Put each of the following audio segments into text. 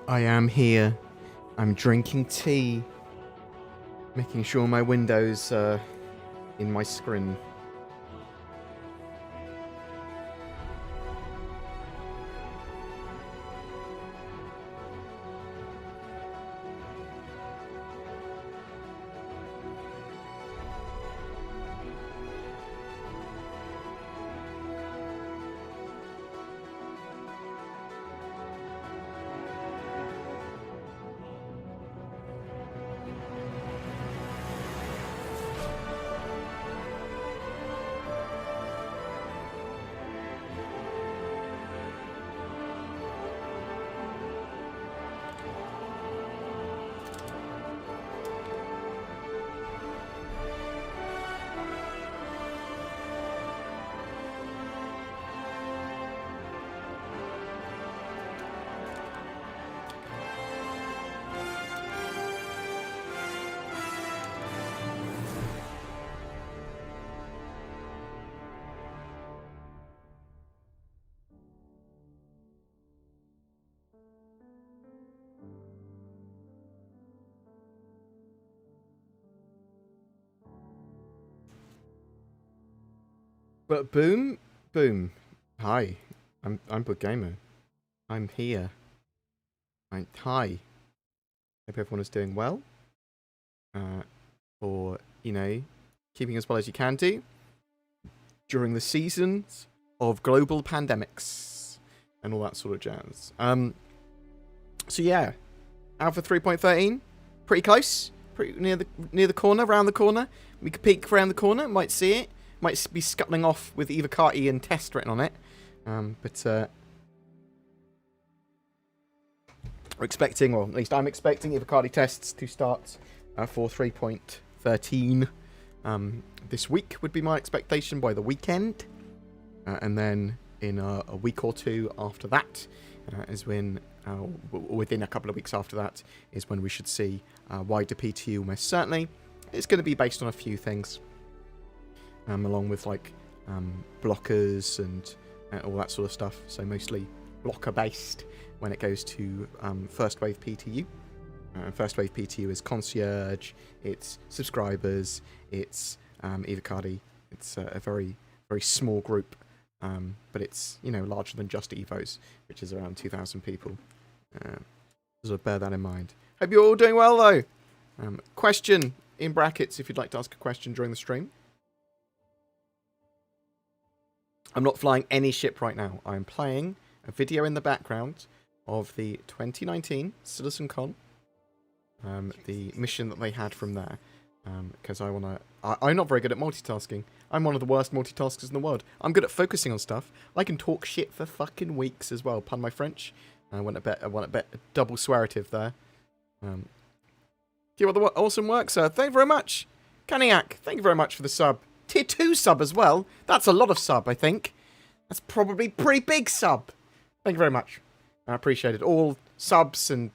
I am here. I'm drinking tea. Making sure my window's in my screen. But boom. Hi, I'm BoredGamer. I'm here. Hi. Hope everyone is doing well. Or keeping as well as you can do during the seasons of global pandemics and all that sort of jazz. So yeah, Alpha 3.13, pretty close, pretty near the corner, round the corner. We could peek around the corner, might see it. Might be scuttling off with either Carty and test written on it. But we're expecting, or at least I'm expecting, either Carty tests to start for 3.13 this week would be my expectation by the weekend. And then in a week or two after that is when, within a couple of weeks after that, is when we should see wider PTU almost certainly. It's going to be based on a few things. Along with blockers and all that sort of stuff. So mostly blocker based when it goes to first wave PTU. First wave PTU is concierge, it's subscribers, it's Evocardi. It's a very, very small group, but it's larger than just Evos, which is around 2,000 people. So bear that in mind. Hope you're all doing well though. Question in brackets if you'd like to ask a question during the stream. I'm not flying any ship right now. I'm playing a video in the background of the 2019 CitizenCon, the mission that they had from there, because I'm not very good at multitasking. I'm one of the worst multitaskers in the world. I'm good at focusing on stuff. I can talk shit for fucking weeks as well. Pardon my French. I went a bit double swearative there. Keep up the awesome work, sir. Thank you very much. Caniac, thank you very much for the sub. Tier 2 sub as well. That's a lot of sub, I think. That's probably pretty big sub. Thank you very much. I appreciate it. All subs and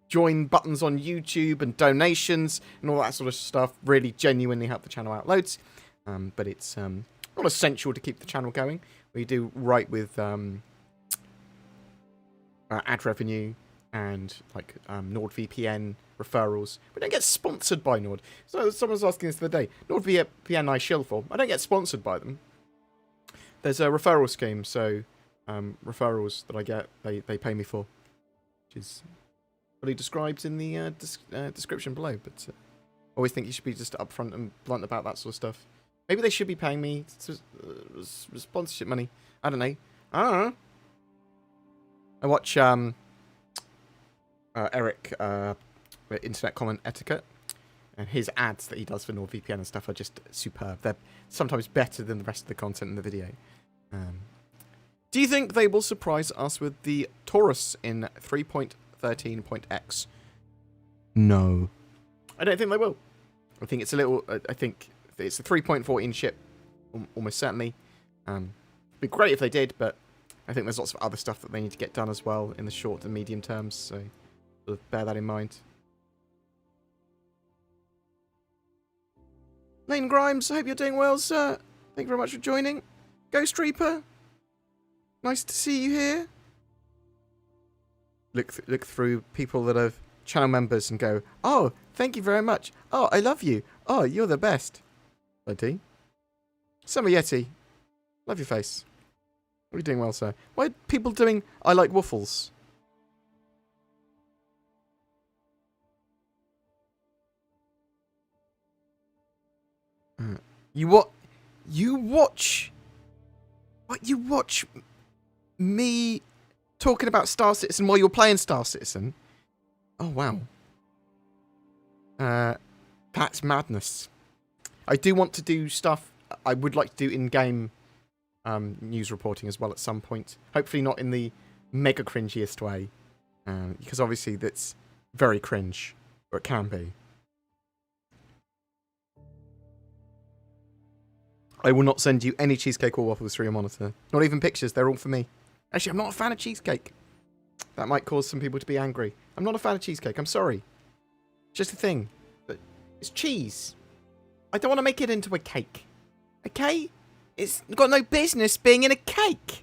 join buttons on YouTube and donations and all that sort of stuff really genuinely help the channel out loads. But it's not essential to keep the channel going. We do right with ad revenue and NordVPN referrals. We don't get sponsored by Nord. So someone was asking this the other day. NordVPN I shill for. I don't get sponsored by them. There's a referral scheme, so referrals that I get, they pay me for, which is fully described in the description below. But I always think you should be just upfront and blunt about that sort of stuff. Maybe they should be paying me sponsorship money. I don't know. I watch Eric, Internet Comment Etiquette, and his ads that he does for NordVPN and stuff are just superb. They're sometimes better than the rest of the content in the video. Do you think they will surprise us with the Taurus in 3.13.x? No. I don't think they will. I think it's a little... I think it's a 3.14 ship, almost certainly. It'd be great if they did, but I think there's lots of other stuff that they need to get done as well in the short and medium terms, so sort of bear that in mind. Lane Grimes, I hope you're doing well, sir. Thank you very much for joining. Ghost Reaper, nice to see you here. look through people that are channel members and go, oh, thank you very much. Oh, I love you. Oh, you're the best. Buddy. Summer Yeti. Love your face. What are you doing well, sir? Why are people doing I like waffles? You what? You watch... What? You watch me talking about Star Citizen while you're playing Star Citizen? Oh, wow. That's madness. I do want to do stuff. I would like to do in-game news reporting as well at some point. Hopefully not in the mega cringiest way. Because obviously that's very cringe. Or it can be. I will not send you any cheesecake or waffles through your monitor. Not even pictures. They're all for me. Actually, I'm not a fan of cheesecake. That might cause some people to be angry. I'm not a fan of cheesecake. I'm sorry. It's just a thing. But it's cheese. I don't want to make it into a cake. Okay? It's got no business being in a cake.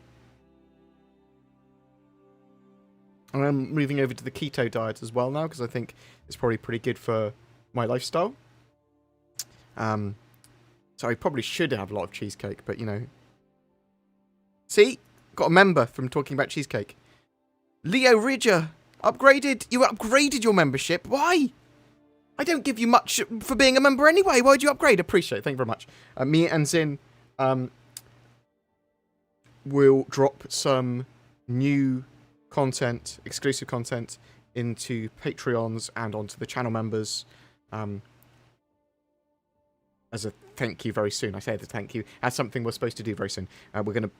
I'm moving over to the keto diet as well now because I think it's probably pretty good for my lifestyle. So I probably should have a lot of cheesecake, but you know. See? Got a member from talking about cheesecake. Leo Ridger. Upgraded. You upgraded your membership. Why? I don't give you much for being a member anyway. Why'd you upgrade? Appreciate it. Thank you very much. Me and Zin will drop some new content, exclusive content, into Patreons and onto the channel members as a thank you very soon. I say the thank you as something we're supposed to do very soon. We're going to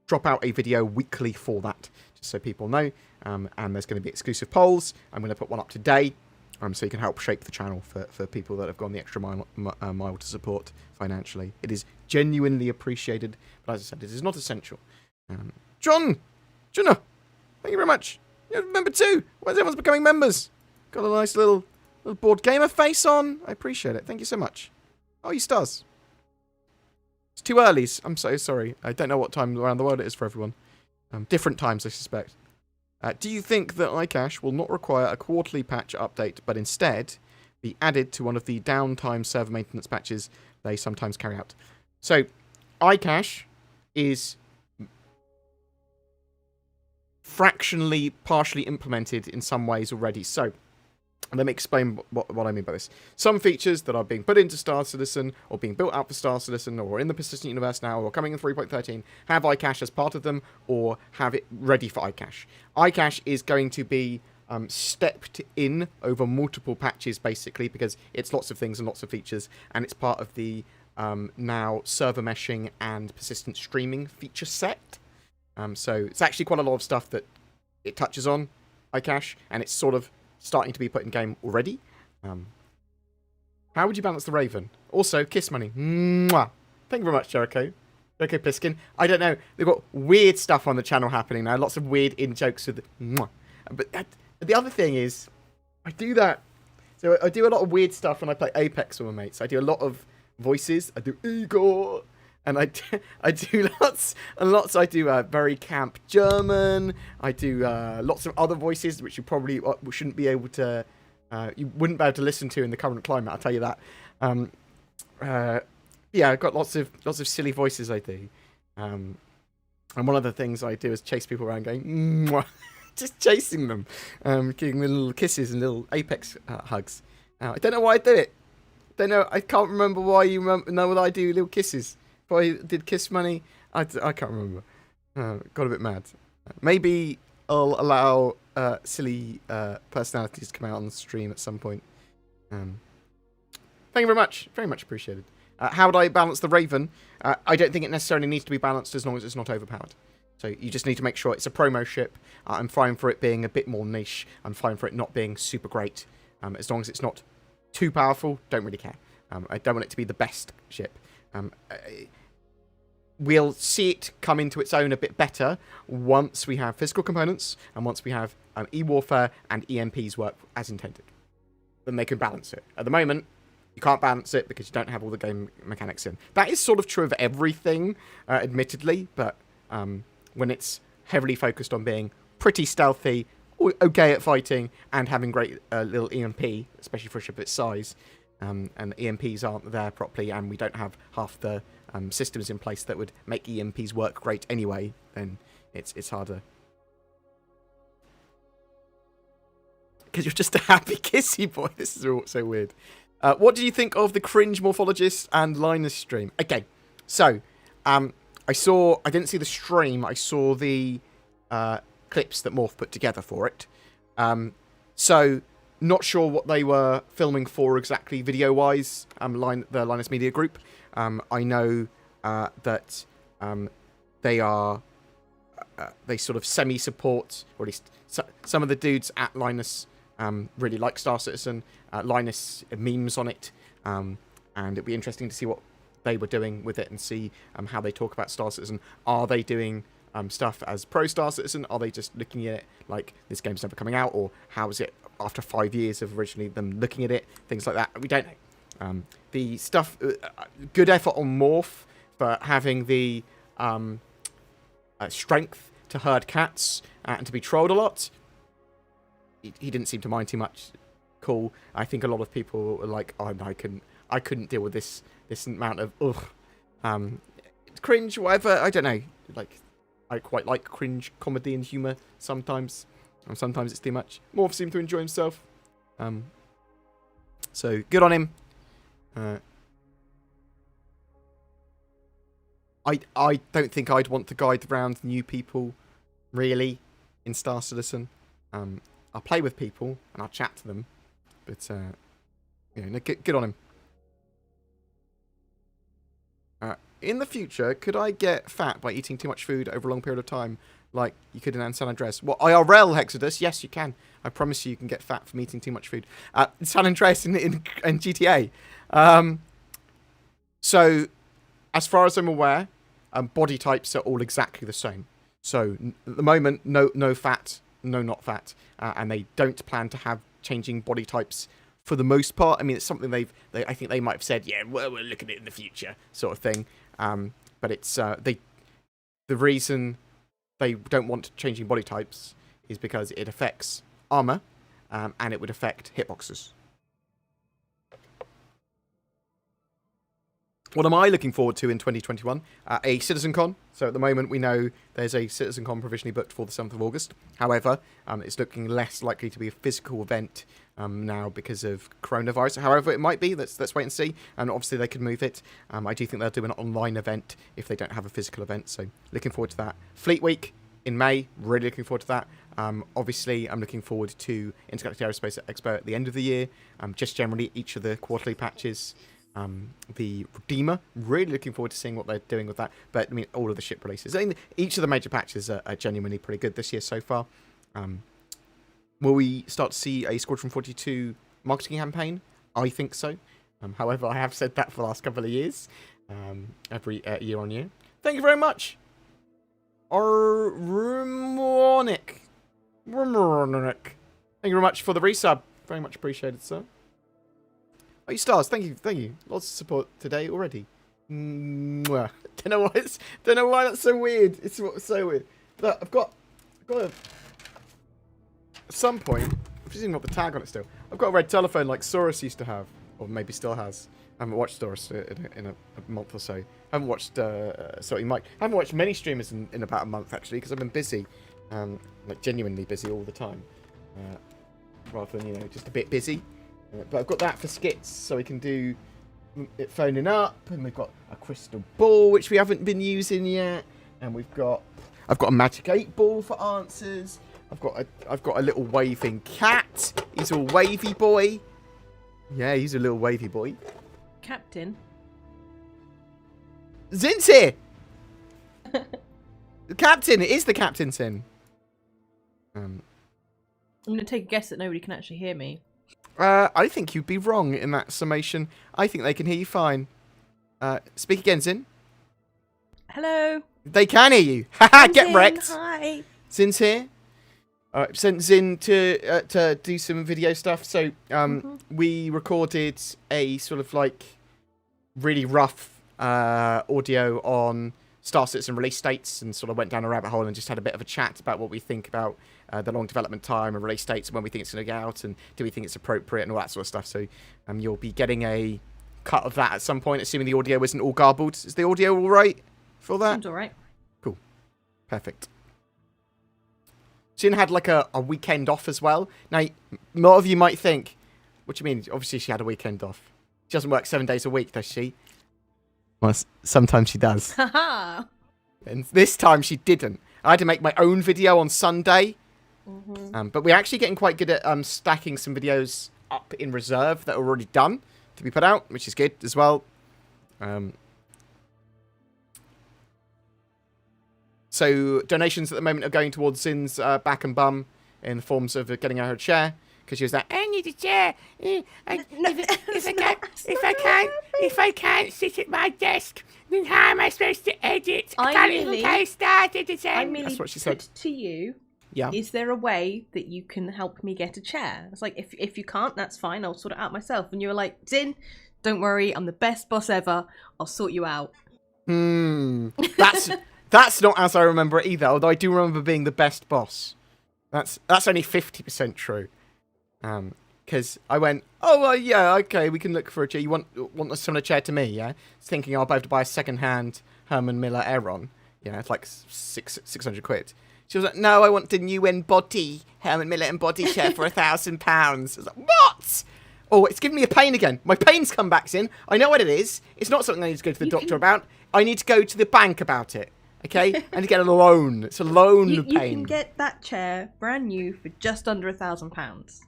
drop out a video weekly for that, just so people know. And there's going to be exclusive polls. I'm going to put one up today, so you can help shape the channel for people that have gone the extra mile to support financially. It is genuinely appreciated, but as I said, it is not essential. Jonah, thank you very much. You're member 2. Where's everyone's becoming members? Got a nice little BoredGamer face on. I appreciate it. Thank you so much. Oh, you stars. It's too early. I'm so sorry. I don't know what time around the world it is for everyone. Different times, I suspect. Do you think that iCache will not require a quarterly patch update, but instead be added to one of the downtime server maintenance patches they sometimes carry out? So, iCache is fractionally, partially implemented in some ways already. So, let me explain what I mean by this. Some features that are being put into Star Citizen, or being built out for Star Citizen, or in the persistent universe now, or coming in 3.13, have iCache as part of them, or have it ready for iCache. iCache is going to be stepped in over multiple patches, basically, because it's lots of things and lots of features, and it's part of the now server meshing and persistent streaming feature set. So it's actually quite a lot of stuff that it touches on, iCache, and it's sort of starting to be put in game already. How would you balance the Raven? Also, kiss money. Mwah. Thank you very much, Jericho. Jericho Pliskin. I don't know. They've got weird stuff on the channel happening now. Lots of weird in-jokes with mwah. But the other thing is, I do that. So I do a lot of weird stuff when I play Apex with my mates. I do a lot of voices. I do Igor. And I do lots and lots. I do very camp German. I do lots of other voices, which you probably shouldn't be able to, you wouldn't be able to listen to in the current climate. I'll tell you that. Yeah, I've got lots of silly voices I do. And one of the things I do is chase people around, going, mwah, just chasing them, giving them little kisses and little Apex hugs. I don't know why I do it. Don't know. I can't remember why you know that I do little kisses. If I did kiss money, I can't remember. Got a bit mad. Maybe I'll allow silly personalities to come out on the stream at some point. Thank you very much. Very much appreciated. How would I balance the Raven? I don't think it necessarily needs to be balanced as long as it's not overpowered. So you just need to make sure it's a promo ship. I'm fine for it being a bit more niche. I'm fine for it not being super great. As long as it's not too powerful, don't really care. I don't want it to be the best ship. We'll see it come into its own a bit better once we have physical components and once we have E-Warfare and EMPs work as intended. Then they can balance it. At the moment, you can't balance it because you don't have all the game mechanics in. That is sort of true of everything, admittedly, but when it's heavily focused on being pretty stealthy, okay at fighting and having great little EMP, especially for a ship of its size. And EMPs aren't there properly, and we don't have half the systems in place that would make EMPs work great anyway, then it's harder. Because you're just a happy kissy boy. This is all so weird. What do you think of the cringe morphologist and Linus stream? Okay, so I didn't see the stream. I saw the clips that Morph put together for it. So not sure what they were filming for exactly video-wise. The Linus Media Group. I know that they sort of semi-support, or at least some of the dudes at Linus really like Star Citizen. Linus memes on it, and it'd be interesting to see what they were doing with it and see how they talk about Star Citizen. Are they doing stuff as pro Star Citizen? Are they just looking at it like this game's never coming out, or how is it after 5 years of originally them looking at it? Things like that. We don't know. The stuff, good effort on Morph for having the strength to herd cats and to be trolled a lot. He didn't seem to mind too much. Cool. I think a lot of people were like, oh no, I couldn't deal with this amount of cringe, whatever. I don't know. Like, I quite like cringe comedy and humour sometimes. And sometimes it's too much. Morph seemed to enjoy himself. So good on him. I don't think I'd want to guide around new people, really, in Star Citizen. I'll play with people and I'll chat to them, but good on him. In the future, could I get fat by eating too much food over a long period of time, like you could in San Andreas? Well, IRL, Hexodus, yes, you can. I promise you can get fat from eating too much food. San Andreas in GTA. So, as far as I'm aware, body types are all exactly the same. So, at the moment, no fat, no not fat, and they don't plan to have changing body types for the most part. I mean, it's something I think they might have said, yeah, well, we'll look at it in the future, sort of thing. But it's the reason they don't want changing body types is because it affects armor, and it would affect hitboxes. What am I looking forward to in 2021? A CitizenCon. So at the moment, we know there's a CitizenCon provisionally booked for the 7th of August. However, it's looking less likely to be a physical event now because of coronavirus. However, it might be. Let's wait and see. And obviously, they could move it. I do think they'll do an online event if they don't have a physical event. So looking forward to that. Fleet Week in May. Really looking forward to that. Obviously, I'm looking forward to Intergalactic Aerospace Expo at the end of the year. Just generally, each of the quarterly patches. The Redeemer, really looking forward to seeing what they're doing with that. But I mean, all of the ship releases, I mean, each of the major patches are genuinely pretty good this year so far. Will we start to see a Squadron 42 marketing campaign? I think so. However, I have said that for the last couple of years, every year on year. Thank you very much, Rumonic. Thank you very much for the resub. Very much appreciated, sir. Oh, you stars, thank you. Lots of support today already. Mwah. Don't know why that's so weird. It's so weird. Look, I've got at some point, I've just even got the tag on it still. I've got a red telephone like Saurus used to have, or maybe still has. I haven't watched Saurus in a month or so. I haven't watched Mike. I haven't watched many streamers in about a month actually because I've been busy, like genuinely busy all the time, rather than just a bit busy. But I've got that for skits, so we can do it phoning up, and we've got a crystal ball which we haven't been using yet, and I've got a magic 8 ball for answers. I've got a little waving cat. He's a wavy boy. Yeah, he's a little wavy boy. Captain. Zin's here. The captain. It is the captain, Zin. I'm going to take a guess that nobody can actually hear me. I think you'd be wrong in that summation. I think they can hear you fine. Speak again, Zin. Hello. They can hear you. Haha, get Zin, wrecked. Hi. Zin's here. Sent Zin to do some video stuff. So we recorded a sort of like really rough audio on Star Citizen release dates, and sort of went down a rabbit hole and just had a bit of a chat about what we think about the long development time and release dates and when we think it's going to get out and do we think it's appropriate and all that sort of stuff. So you'll be getting a cut of that at some point, assuming the audio isn't all garbled. Is the audio all right for that? Seems all right. Cool. Perfect. She had like a weekend off as well. Now, a lot of you might think, what do you mean? Obviously, she had a weekend off. She doesn't work 7 days a week, does she? Well, sometimes she does. Haha. And this time she didn't. I had to make my own video on Sunday. But we're actually getting quite good at stacking some videos up in reserve that are already done to be put out, which is good as well. So donations at the moment are going towards Zin's back and bum in the forms of getting her a chair. Because she was like, I need a chair. If I can't sit at my desk, then how am I supposed to edit? I can't even get started again. That's what she said to you. Yeah. Is there a way that you can help me get a chair? It's like, if you can't, that's fine. I'll sort it out myself. And you were like, Zin, don't worry. I'm the best boss ever. I'll sort you out. That's not as I remember it either. Although I do remember being the best boss. That's only 50% true. Because I went, oh, well, yeah, okay, we can look for a chair. You want a similar chair to me, yeah? Thinking I'll be able to buy a second-hand Herman Miller Aeron. Yeah, it's like 600 quid. She was like, no, I want the new Embody Herman Miller Embody chair for £1,000. I was like, what? Oh, it's giving me a pain again. My pain's come back in. I know what it is. It's not something I need to go to the doctor about. I need to go to the bank about it. Okay? I need to get a loan. It's a loan pain. You can get that chair brand new for just under £1,000.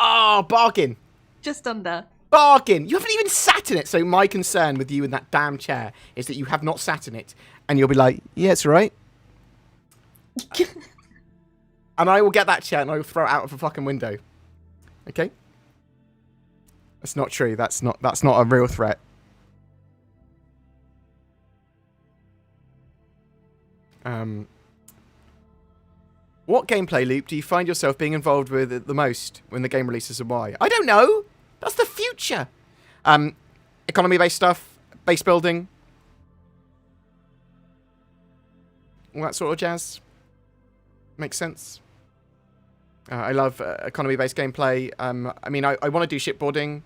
Oh, bargain. Just under. Bargain. You haven't even sat in it. So my concern with you in that damn chair is that you have not sat in it. And you'll be like, yeah, it's all right. And I will get that chair and I will throw it out of a fucking window. Okay? That's not true. That's not a real threat. What gameplay loop do you find yourself being involved with the most when the game releases and why? I don't know. That's the future. Economy-based stuff, base building, all that sort of jazz. Makes sense. I love economy-based gameplay. I mean, I want to do shipboarding,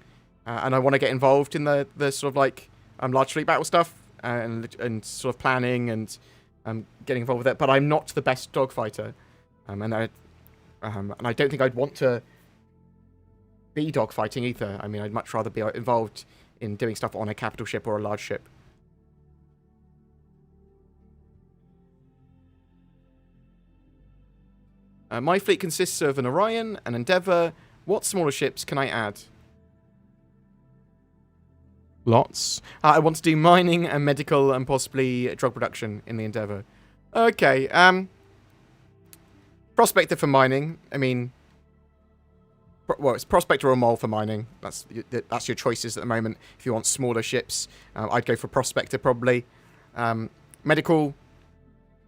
and I want to get involved in the sort of like large fleet battle stuff and sort of planning and getting involved with it. But I'm not the best dogfighter. And I don't think I'd want to be dogfighting either. I mean, I'd much rather be involved in doing stuff on a capital ship or a large ship. My fleet consists of an Orion, an Endeavour. What smaller ships can I add? Lots. I want to do mining and medical and possibly drug production in the Endeavour. Okay, Prospector for mining. I mean, well, it's Prospector or Mole for mining. That's your choices at the moment. If you want smaller ships, I'd go for Prospector probably. Medical.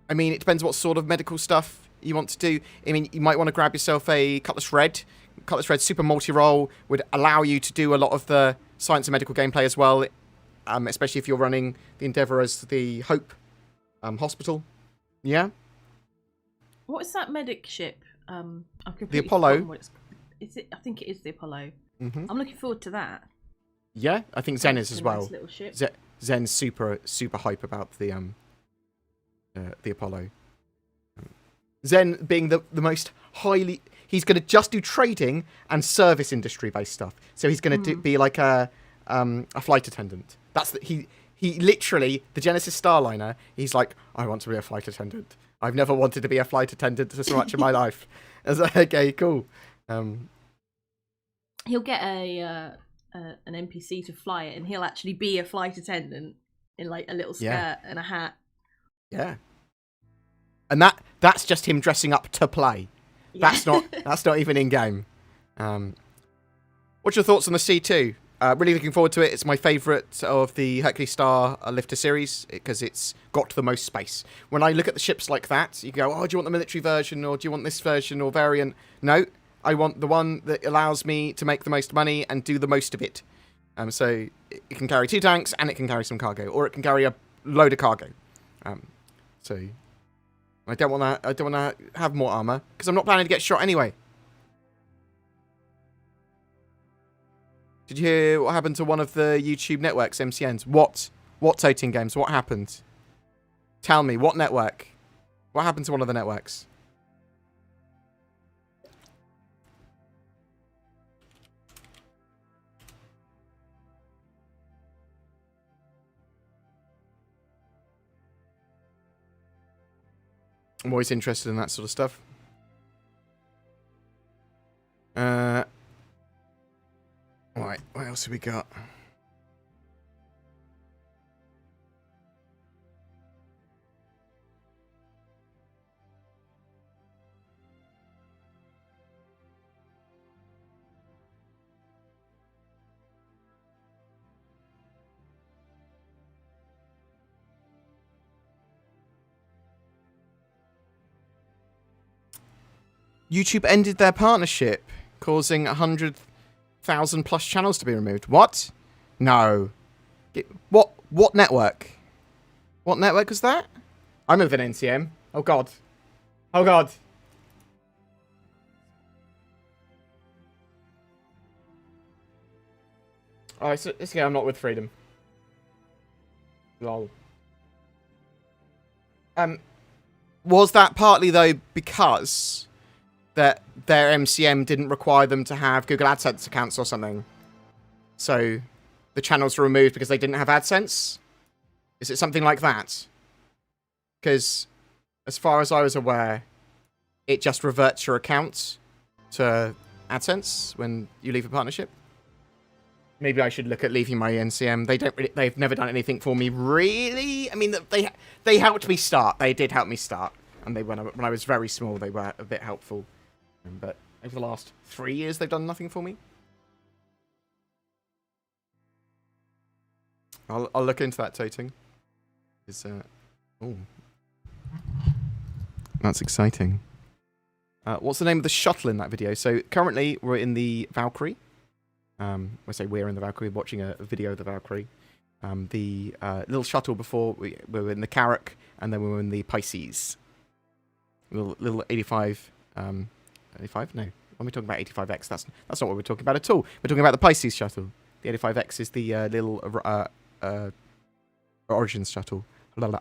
I mean, it depends what sort of medical stuff you want to do. I mean, you might want to grab yourself a Cutlass Red. Cutlass Red Super Multi-Role would allow you to do a lot of the science and medical gameplay as well, especially if you're running the Endeavour as the Hope Hospital. Yeah? What is that medic ship? The Apollo. Is it? I think it is the Apollo. Mm-hmm. I'm looking forward to that. Yeah, I think Zen is as well. Nice little ship. Zen's super hype about the Apollo. Zen being the most highly, he's going to just do trading and service industry based stuff. So he's going to be like a flight attendant. He literally, the Genesis Starliner, he's like, I want to be a flight attendant. I've never wanted to be a flight attendant so much in my life. I was like, okay, cool. He'll get an NPC to fly it, and he'll actually be a flight attendant in like a little skirt and a hat. Yeah. And that's just him dressing up to play. Yeah. That's not even in game. What's your thoughts on the C2? Really looking forward to it. It's my favourite of the Hercules Star Lifter series because it's got the most space. When I look at the ships like that, you go, oh, do you want the military version or do you want this version or variant? No, I want the one that allows me to make the most money and do the most of it. So it can carry 2 tanks and it can carry some cargo, or it can carry a load of cargo. So I don't want to have more armor because I'm not planning to get shot anyway. Did you hear what happened to one of the YouTube networks, MCNs? What toting games? What happened? Tell me, what network? What happened to one of the networks? I'm always interested in that sort of stuff. Right, what else have we got? YouTube ended their partnership, causing 100,000 plus channels to be removed. What? No. What network? What network was that? I'm with an NCM. Oh god. Oh god. Alright, so this game I'm not with Freedom. Lol. Was that partly though because that their MCM didn't require them to have Google AdSense accounts or something? So the channels were removed because they didn't have AdSense? Is it something like that? Because as far as I was aware, it just reverts your account to AdSense when you leave a partnership. Maybe I should look at leaving my NCM. They've never done anything for me, really. I mean, they helped me start. They did help me start, and when I was very small, they were a bit helpful. But over the last 3 years, they've done nothing for me. I'll look into that toting. Oh, that's exciting. What's the name of the shuttle in that video? So currently we're in the Valkyrie. I say we're in the Valkyrie, watching a video of the Valkyrie. The little shuttle before, we were in the Carrack, and then we were in the Pisces. Little 85... 85? No. When we're talking about 85X, that's not what we're talking about at all. We're talking about the Pisces shuttle. The 85X is the little Origins shuttle. Blah.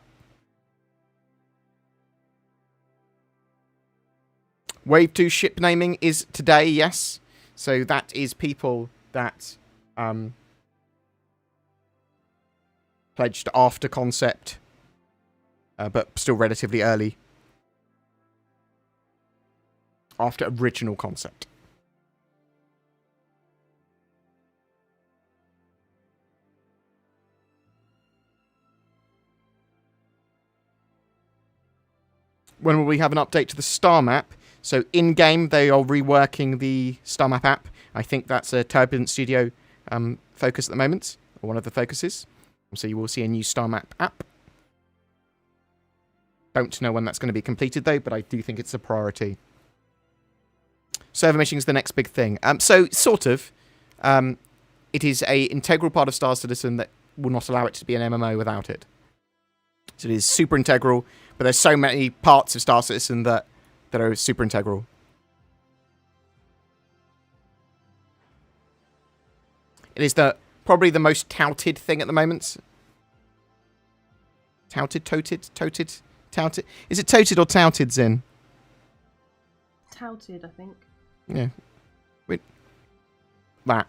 Wave 2 ship naming is today, yes. So that is people that pledged after concept, but still relatively early. After original concept. When will we have an update to the star map? So in-game, they are reworking the star map app. I think that's a Turbulent Studio focus at the moment, or one of the focuses. So you will see a new star map app. Don't know when that's going to be completed, though, but I do think it's a priority. Server meshing is the next big thing. So, sort of. It is an integral part of Star Citizen that will not allow it to be an MMO without it. So it is super integral, but there's so many parts of Star Citizen that are super integral. It is probably the most touted thing at the moment. Touted? Is it toted or touted, Zin? Touted, I think. Yeah. Wait. That.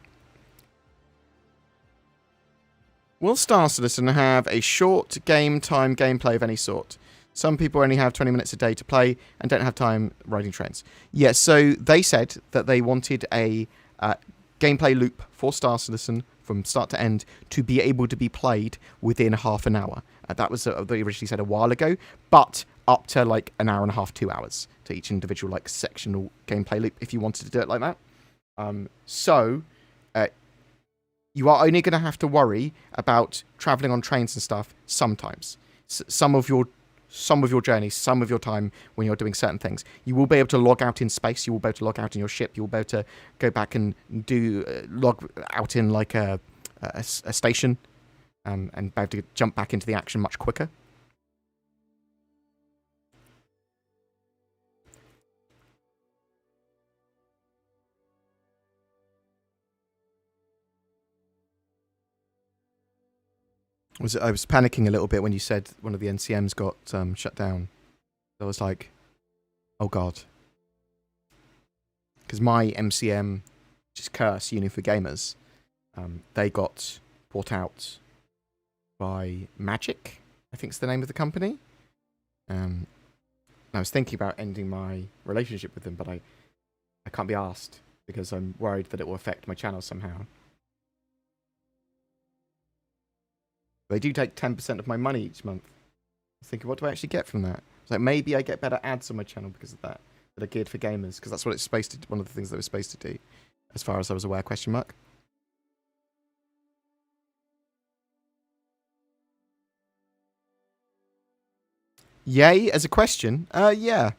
Will Star Citizen have a short game time gameplay of any sort? Some people only have 20 minutes a day to play and don't have time riding trains. Yeah, so they said that they wanted a gameplay loop for Star Citizen from start to end to be able to be played within half an hour. That was what they originally said a while ago, but up to like an hour and a half, 2 hours to each individual like sectional gameplay loop if you wanted to do it like that. You are only going to have to worry about traveling on trains and stuff sometimes. Some of your journeys, some of your time when you're doing certain things. You will be able to log out in space. You will be able to log out in your ship. You will be able to go back and log out in like a station and be able to jump back into the action much quicker. I was panicking a little bit when you said one of the NCMs got shut down. I was like, oh god. Because my MCM, which is Curse, Uni for Gamers, they got bought out by Magic, I think is the name of the company. I was thinking about ending my relationship with them, but I can't be asked because I'm worried that it will affect my channel somehow. They do take 10% of my money each month. I was thinking, what do I actually get from that? It's like, maybe I get better ads on my channel because of that are geared for gamers, because that's what it's supposed to. One of the things that it was supposed to do, as far as I was aware. Question mark. Yay, as a question? Yeah.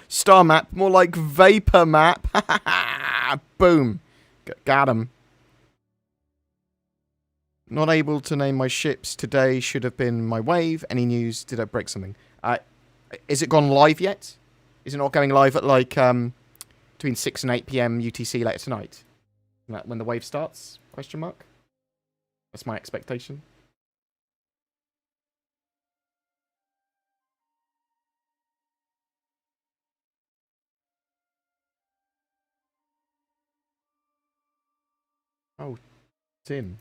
Star map, more like vapor map. Boom. Got him. Not able to name my ships today. Should have been my wave. Any news? Did I break something? Is it gone live yet? Is it not going live at like between 6 and 8 p.m. UTC later tonight? When the wave starts? Question mark. That's my expectation. Oh, Tim.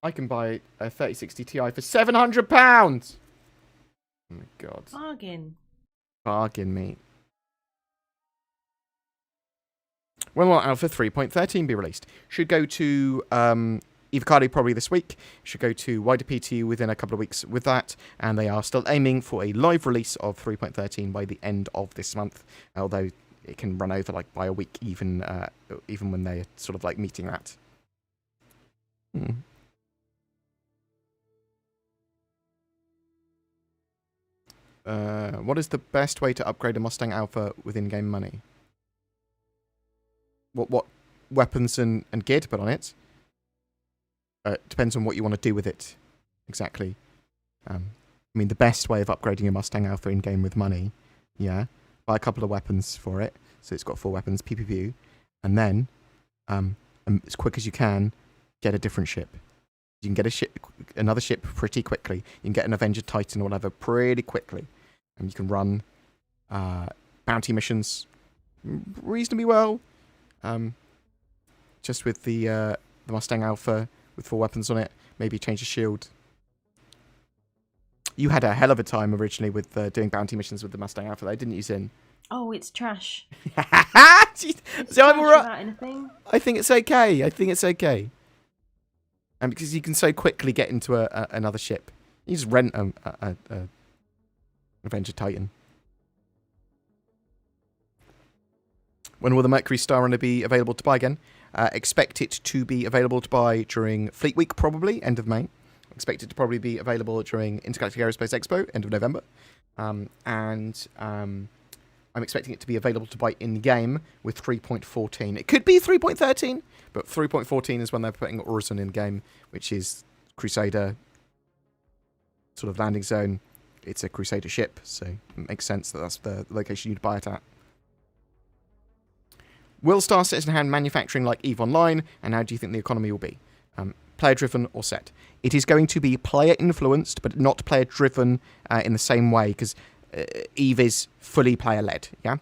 I can buy a 3060 Ti for £700! Oh my god. Bargain. Bargain, mate. When will Alpha 3.13 be released? Should go to Evocado probably this week. Should go to wider PTU within a couple of weeks with that. And they are still aiming for a live release of 3.13 by the end of this month. Although it can run over like by a week even when they're sort of like meeting that. What is the best way to upgrade a Mustang Alpha with in-game money? What weapons and gear to put on it? Depends on what you want to do with it. Exactly. I mean, the best way of upgrading a Mustang Alpha in-game with money, yeah, buy a couple of weapons for it, so it's got 4 weapons, pew, and then, as quick as you can, get a different ship. You can get another ship pretty quickly. You can get an Avenger Titan or whatever pretty quickly. And you can run bounty missions reasonably well. Just with the Mustang Alpha with 4 weapons on it. Maybe change the shield. You had a hell of a time originally with doing bounty missions with the Mustang Alpha, though, didn't you, Zin? Oh, it's trash. So I'm all right. Anything? I think it's okay. And because you can so quickly get into another ship. You just rent an Avenger Titan. When will the Mercury Star Runner be available to buy again? Expect it to be available to buy during Fleet Week, probably, end of May. Expect it to probably be available during Intergalactic Aerospace Expo, end of November. I'm expecting it to be available to buy in-game with 3.14. It could be 3.13, but 3.14 is when they're putting Orison in-game, which is Crusader sort of landing zone. It's a Crusader ship, so it makes sense that that's the location you'd buy it at. Will Star Citizen hand manufacturing like EVE Online, and how do you think the economy will be? Player-driven or set? It is going to be player-influenced, but not player-driven in the same way, because EVE is fully player-led, yeah?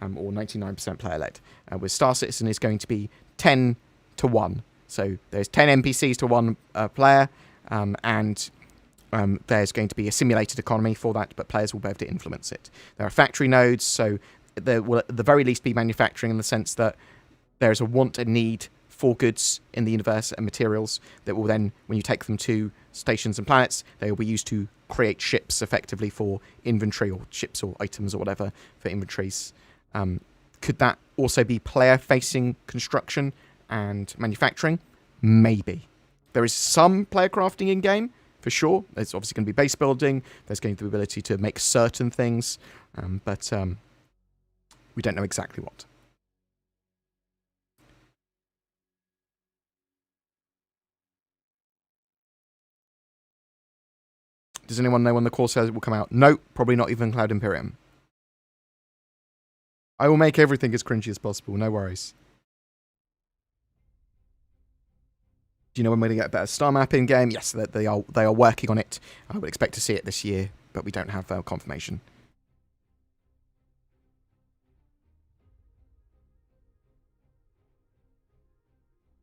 Or 99% player-led. With Star Citizen is going to be 10 to 1. So there's 10 NPCs to 1 player, and there's going to be a simulated economy for that, but players will be able to influence it. There are factory nodes, so there will at the very least be manufacturing in the sense that there's a want and need for goods in the universe and materials that will then, when you take them to stations and planets, they will be used to create ships effectively for inventory, or ships or items or whatever for inventories. Could that also be player-facing construction and manufacturing? Maybe. There is some player crafting in-game, for sure. There's obviously going to be base building. There's going to be the ability to make certain things, but we don't know exactly what. Does anyone know when the Corsair will come out? No, probably not even Cloud Imperium. I will make everything as cringy as possible, no worries. Do you know when we're going to get a better star map in game? Yes, they are working on it. I would expect to see it this year, but we don't have confirmation.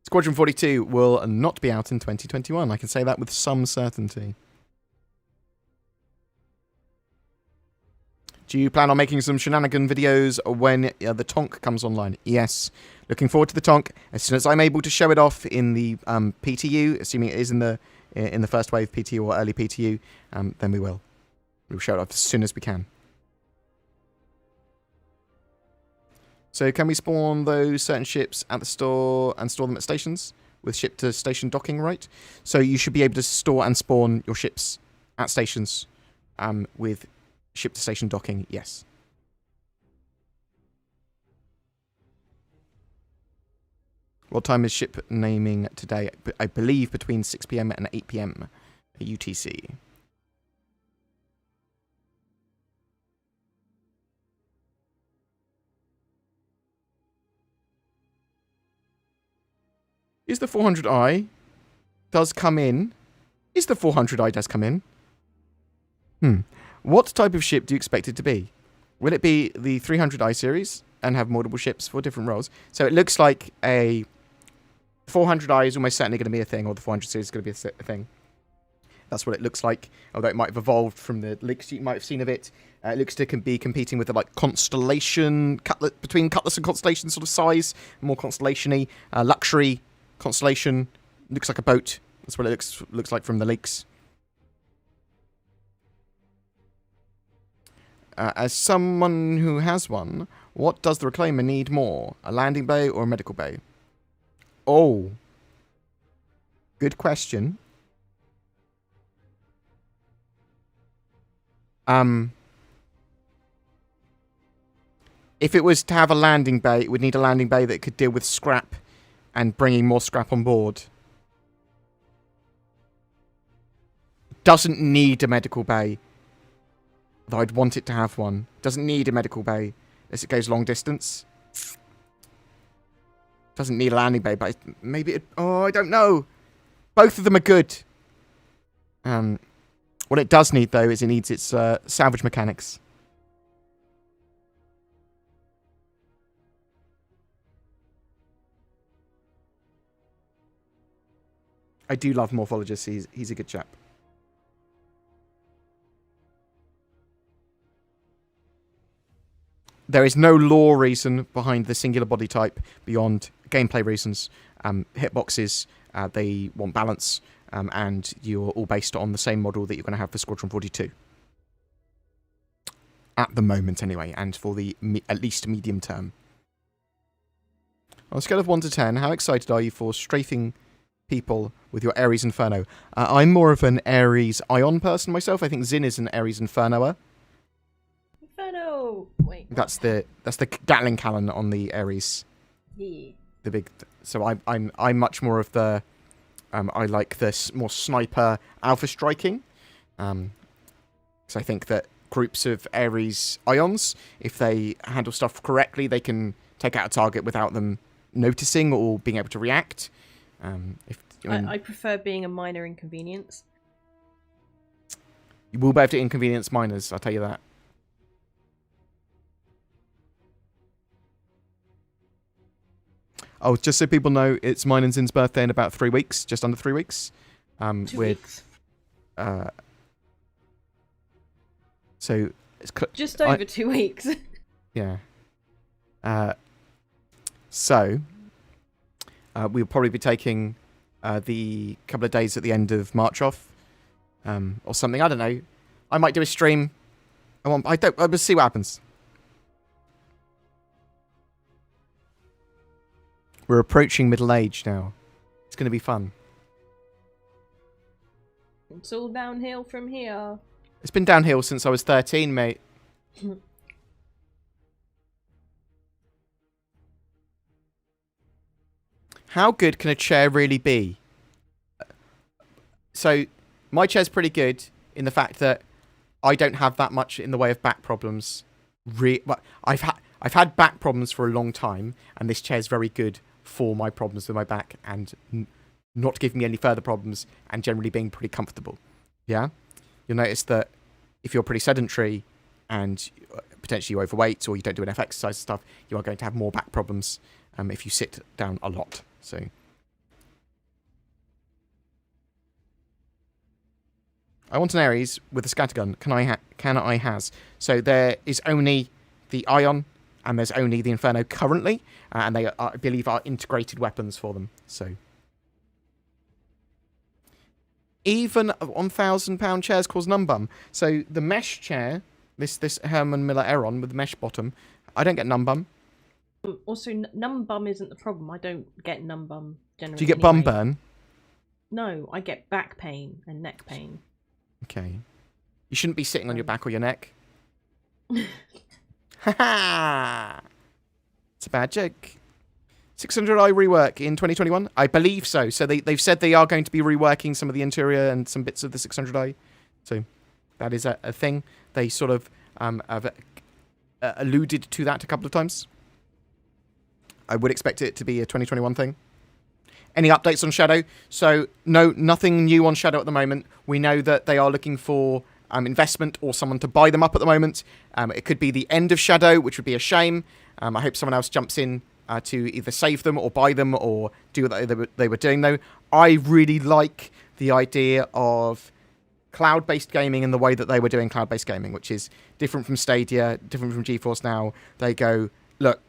Squadron 42 will not be out in 2021. I can say that with some certainty. Do you plan on making some shenanigan videos when the Tonk comes online? Yes. Looking forward to the Tonk. As soon as I'm able to show it off in the PTU, assuming it is in the first wave PTU or early PTU, then we will. We'll show it off as soon as we can. So can we spawn those certain ships at the store and store them at stations with ship-to-station docking, right? So you should be able to store and spawn your ships at stations with ship-to-station docking, yes. What time is ship naming today? I believe between 6 PM and 8 PM UTC. Is the 400i does come in? Is the 400i does come in? What type of ship do you expect it to be? Will it be the 300i series and have multiple ships for different roles? So it looks like a 400i is almost certainly going to be a thing, or the 400 series is going to be a thing. That's what it looks like, although it might have evolved from the leaks you might have seen of it. It looks to be competing with the Constellation, between Cutlass and Constellation sort of size, more Constellation-y, luxury Constellation. Looks like a boat. That's what it looks like from the leaks. As someone who has one, what does the Reclaimer need more? A landing bay or a medical bay? Oh. Good question. If it was to have a landing bay, it would need a landing bay that could deal with scrap and bringing more scrap on board. Doesn't need a medical bay. Though I'd want it to have one. Doesn't need a medical bay as it goes long distance. Doesn't need a landing bay, but maybe it... Oh, I don't know. Both of them are good. What it does need, though, is it needs its salvage mechanics. I do love Morphologist. He's a good chap. There is no lore reason behind the singular body type beyond gameplay reasons. Hitboxes, they want balance, and you're all based on the same model that you're going to have for Squadron 42. At the moment, anyway, and for the at least medium term. On a scale of 1 to 10, how excited are you for strafing people with your Ares Inferno? I'm more of an Ares Ion person myself. I think Zin is an Ares Infernoer. Inferno! Wait. That's the Gatling cannon on the Ares. Yeah. The big. So I'm much more of the. I like this more sniper alpha striking. So I think that groups of Ares Ions, if they handle stuff correctly, they can take out a target without them noticing or being able to react. I prefer being a minor inconvenience. You will be able to inconvenience miners, I'll tell you that. Oh, just so people know, it's mine and Zin's birthday in about 3 weeks, just under 3 weeks. 2 weeks. So it's just over 2 weeks. Yeah. So we'll probably be taking the couple of days at the end of March off, or something. I don't know. I might do a stream. We'll see what happens. We're approaching middle age now. It's going to be fun. It's all downhill from here. It's been downhill since I was 13, mate. How good can a chair really be? So, my chair's pretty good in the fact that I don't have that much in the way of back problems. I've had back problems for a long time, and this chair's very good for my problems with my back, and not giving me any further problems, and generally being pretty comfortable. Yeah? You'll notice that if you're pretty sedentary and potentially you're overweight or you don't do enough exercise and stuff, you are going to have more back problems if you sit down a lot. So I want an Ares with a scattergun. Can I has? So there is only the Ion and there's only the Inferno currently, and they I believe are integrated weapons for them. So even £1,000 chairs cause numbum. So the mesh chair, this Herman Miller Aeron with the mesh bottom, I don't get numbum. Also, numbum isn't the problem. I don't get numbum generally. Do you get bum burn? No, I get back pain and neck pain. Okay. You shouldn't be sitting on your back or your neck. Ha! It's a bad joke. 600i rework in 2021? I believe so. So they've said they are going to be reworking some of the interior and some bits of the 600i. So that is a thing. They sort of have alluded to that a couple of times. I would expect it to be a 2021 thing. Any updates on Shadow? So, no, nothing new on Shadow at the moment. We know that they are looking for investment or someone to buy them up at the moment. It could be the end of Shadow, which would be a shame. I hope someone else jumps in to either save them or buy them or do what they were doing, though. I really like the idea of cloud-based gaming in the way that they were doing cloud-based gaming, which is different from Stadia, different from GeForce Now. They go, look,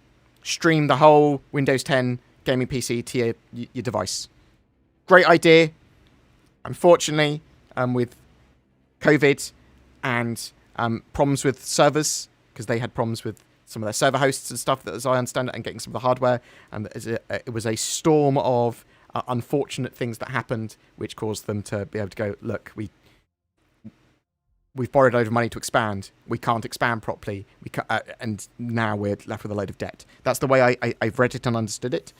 stream the whole Windows 10 gaming PC to your device. Great idea. Unfortunately, with COVID and problems with servers, because they had problems with some of their server hosts and stuff, that, as I understand it, and getting some of the hardware, and it was a storm of unfortunate things that happened, which caused them to be able to go, look, we've borrowed a load of money to expand. We can't expand properly. And now we're left with a load of debt. That's the way I've read it and understood it.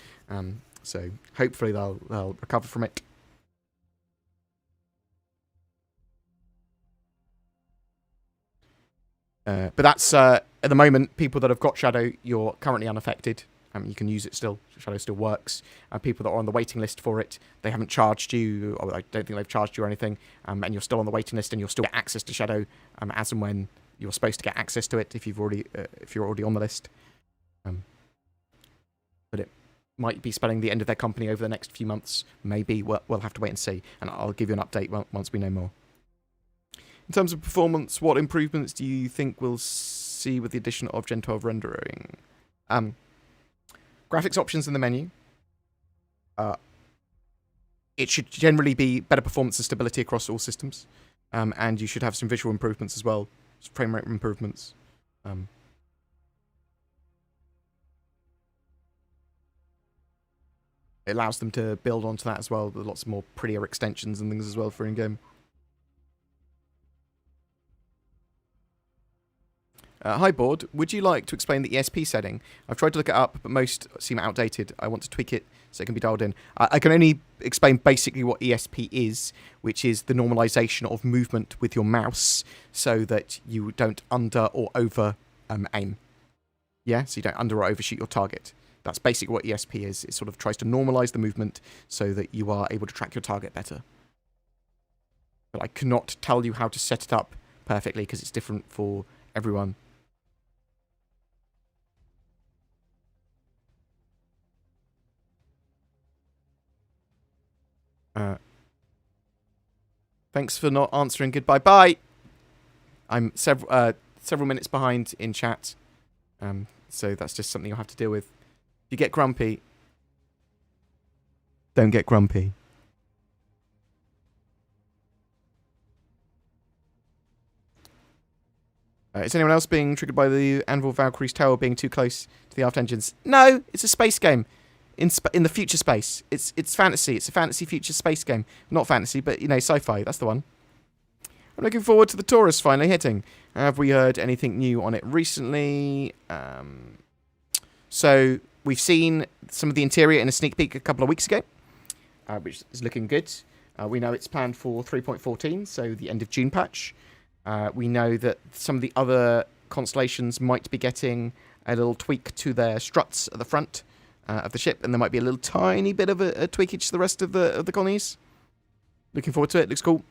So hopefully they'll recover from it. But that's, at the moment, people that have got Shadow, you're currently unaffected. You can use it still. Shadow still works. People that are on the waiting list for it, they haven't charged you, or I don't think they've charged you or anything, and you're still on the waiting list, and you'll still get access to Shadow as and when you're supposed to get access to it if you're already on the list. But it might be spelling the end of their company over the next few months. Maybe we'll have to wait and see, and I'll give you an update once we know more. In terms of performance, what improvements do you think we'll see with the addition of Gen 12 rendering? Graphics options in the menu. It should generally be better performance and stability across all systems. And you should have some visual improvements as well. Frame rate improvements. It allows them to build onto that as well, with lots more prettier extensions and things as well for in-game. Hi, Bored. Would you like to explain the ESP setting? I've tried to look it up, but most seem outdated. I want to tweak it so it can be dialed in. I can only explain basically what ESP is, which is the normalization of movement with your mouse so that you don't under or over aim. Yeah, so you don't under or overshoot your target. That's basically what ESP is. It sort of tries to normalize the movement so that you are able to track your target better. But I cannot tell you how to set it up perfectly because it's different for everyone. Thanks for not answering. Goodbye. Bye. I'm several minutes behind in chat, so that's just something you'll have to deal with. If you get grumpy, don't get grumpy. Is anyone else being triggered by the Anvil Valkyrie's Tower being too close to the aft engines? No, it's a space game. In the future space. It's fantasy. It's a fantasy future space game. Not fantasy, but, you know, sci-fi. That's the one. I'm looking forward to the Taurus finally hitting. Have we heard anything new on it recently? So, we've seen some of the interior in a sneak peek a couple of weeks ago, which is looking good. We know it's planned for 3.14, so the end of June patch. We know that some of the other constellations might be getting a little tweak to their struts at the front. of the ship, and there might be a little tiny bit of a tweakage to the rest of the colonies. Looking forward to it. Looks cool.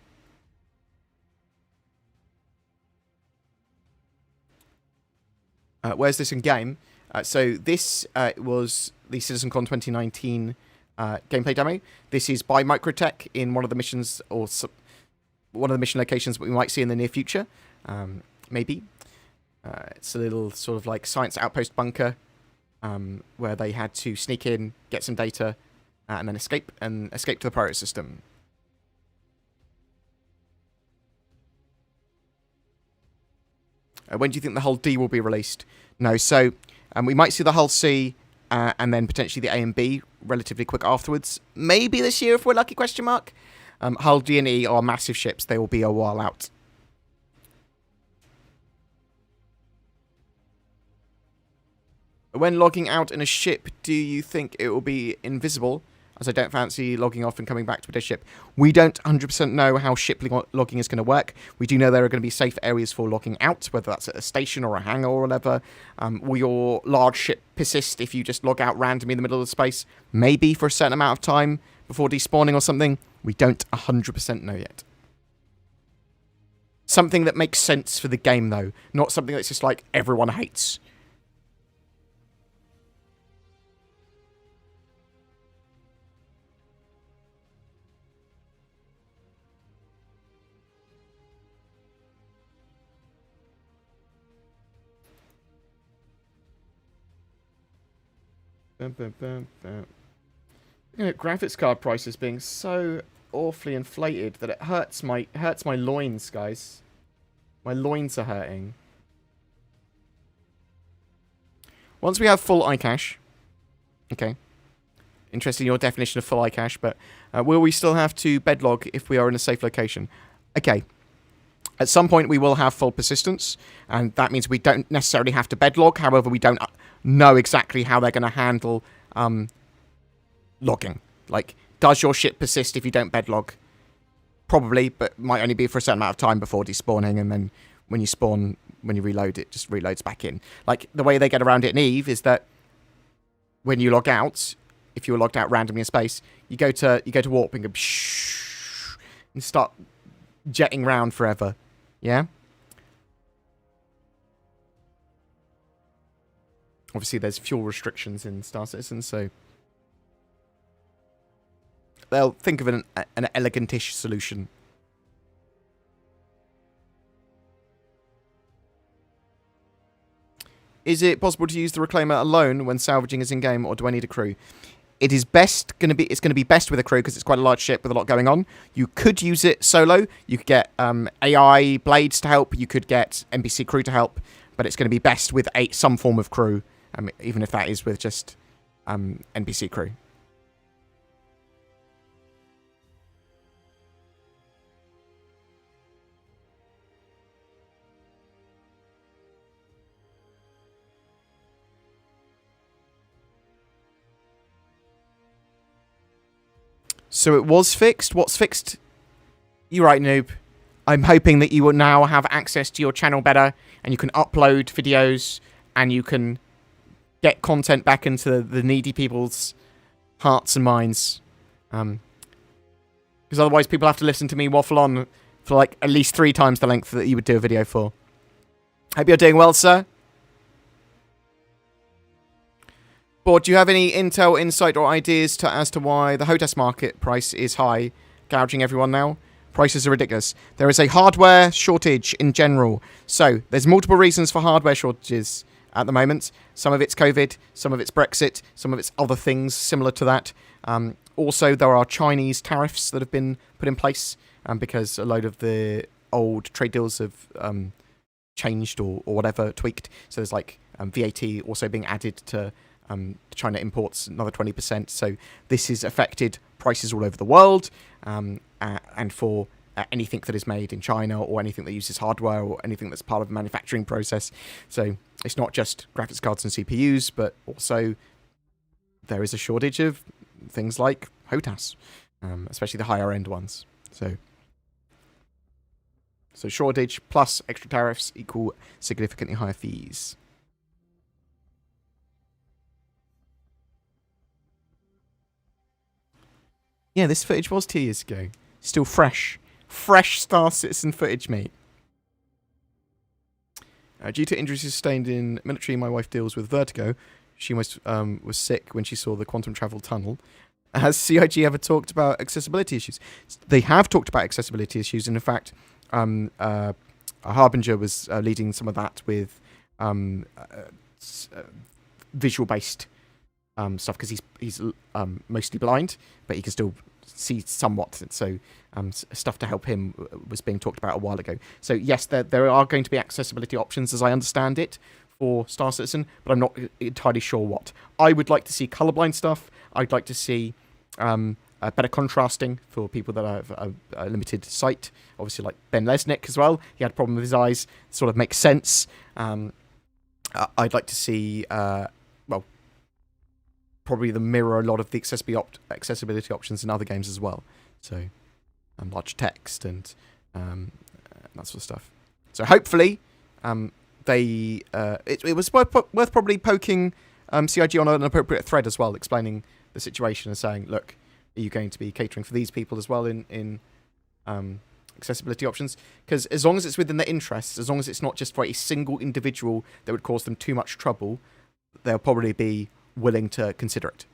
Where's this in game? So this was the CitizenCon 2019 gameplay demo. This is by Microtech in one of the missions, or one of the mission locations that we might see in the near future. Maybe. It's a little sort of like science outpost bunker where they had to sneak in, get some data, and then escape to the priority system. When do you think the hull D will be released? No, so we might see the hull C and then potentially the A and B relatively quick afterwards. Maybe this year if we're lucky, question mark. Hull D and E are massive ships. They will be a while out. When logging out in a ship, do you think it will be invisible? As I don't fancy logging off and coming back to a ship. We don't 100% know how ship logging is going to work. We do know there are going to be safe areas for logging out, whether that's at a station or a hangar or whatever. Will your large ship persist if you just log out randomly in the middle of the space? Maybe for a certain amount of time before despawning or something. We don't 100% know yet. Something that makes sense for the game, though. Not something that's just like everyone hates. Looking at graphics card prices being so awfully inflated that it hurts my loins, guys. My loins are hurting. Once we have full iCache, okay. Interesting your definition of full iCache, but will we still have to bedlog if we are in a safe location? Okay. At some point, we will have full persistence, and that means we don't necessarily have to bedlog. However, we don't know exactly how they're going to handle logging. Like, does your ship persist if you don't bedlog? Probably, but might only be for a certain amount of time before despawning, and then when you spawn, when you reload, it just reloads back in. Like, the way they get around it in EVE is that when you log out, if you're logged out randomly in space, you go to warp and go and start jetting round forever. Yeah? Obviously, there's fuel restrictions in Star Citizen, so they'll think of an elegantish solution. Is it possible to use the Reclaimer alone when salvaging is in game, or do I need a crew? It is it's going to be best with a crew because it's quite a large ship with a lot going on. You could use it solo. You could get AI blades to help. You could get NPC crew to help, but it's going to be best with some form of crew, even if that is with just NPC crew. So it was fixed? What's fixed? You're right, noob. I'm hoping that you will now have access to your channel better, and you can upload videos, and you can get content back into the needy people's hearts and minds. Because otherwise people have to listen to me waffle on for like at least 3 times the length that you would do a video for. Hope you're doing well, sir. Board, do you have any intel, insight, or ideas as to why the HOTAS market price is high, gouging everyone now? Prices are ridiculous. There is a hardware shortage in general. So, there's multiple reasons for hardware shortages at the moment. Some of it's COVID, some of it's Brexit, some of it's other things similar to that. Also, there are Chinese tariffs that have been put in place because a load of the old trade deals have changed or whatever, tweaked. So, there's like VAT also being added to China imports another 20%. So this has affected prices all over the world, and for anything that is made in China or anything that uses hardware or anything that's part of the manufacturing process. So it's not just graphics cards and CPUs, but also there is a shortage of things like HOTAS, especially the higher end ones. So shortage plus extra tariffs equal significantly higher fees. Yeah, this footage was 2 years ago. Still fresh. Fresh Star Citizen footage, mate. Due to injuries sustained in military, my wife deals with vertigo. She was sick when she saw the quantum travel tunnel. Has CIG ever talked about accessibility issues? They have talked about accessibility issues, and in fact, Harbinger was leading some of that with visual-based stuff, because he's mostly blind, but he can still see somewhat. So stuff to help him was being talked about a while ago. So yes, there are going to be accessibility options, as I understand it, for Star Citizen, but I'm not entirely sure what. I would like to see colorblind stuff. I'd like to see better contrasting for people that have a limited sight. Obviously, like Ben Lesnick as well. He had a problem with his eyes. Sort of makes sense. I'd like to see, probably mirror a lot of the accessibility options in other games as well. So, large text and that sort of stuff. So hopefully, it was worth probably poking CIG on an appropriate thread as well, explaining the situation and saying, look, are you going to be catering for these people as well in accessibility options? Because as long as it's within their interests, as long as it's not just for a single individual that would cause them too much trouble, they'll probably be willing to consider it.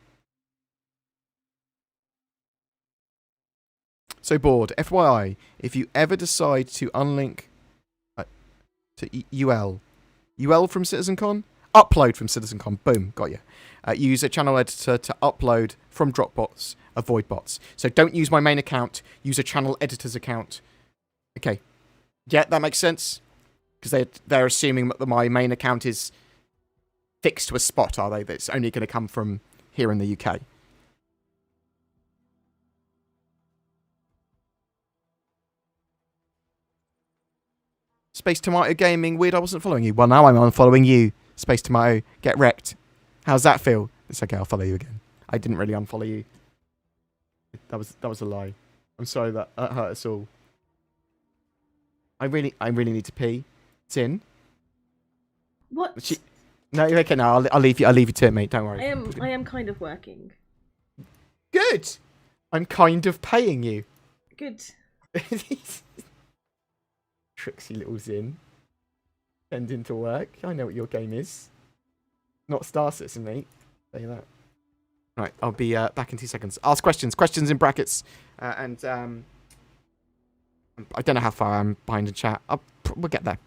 So, Bored, FYI, if you ever decide to unlink to UL from CitizenCon, upload from CitizenCon, boom, got you. Use a channel editor to upload from Dropbox, avoid bots. So don't use my main account, use a channel editor's account. Okay. Yeah, that makes sense. Because they're assuming that my main account is fixed to a spot, are they? That's only going to come from here in the UK. Space Tomato Gaming, weird I wasn't following you. Well, now I'm unfollowing you, Space Tomato. Get wrecked. How's that feel? It's okay, I'll follow you again. I didn't really unfollow you. That was a lie. I'm sorry, that hurt us all. I really need to pee. Tin. What? No, you're okay. No, I'll leave you to it, mate. Don't worry. I am kind of working. Good. I'm kind of paying you. Good. Tricksy little Zin. Send into work. I know what your game is. Not Star Citizen, mate. Say that. Right, I'll be back in 2 seconds. Ask questions. Questions in brackets. And I don't know how far I'm behind in chat. We'll get there.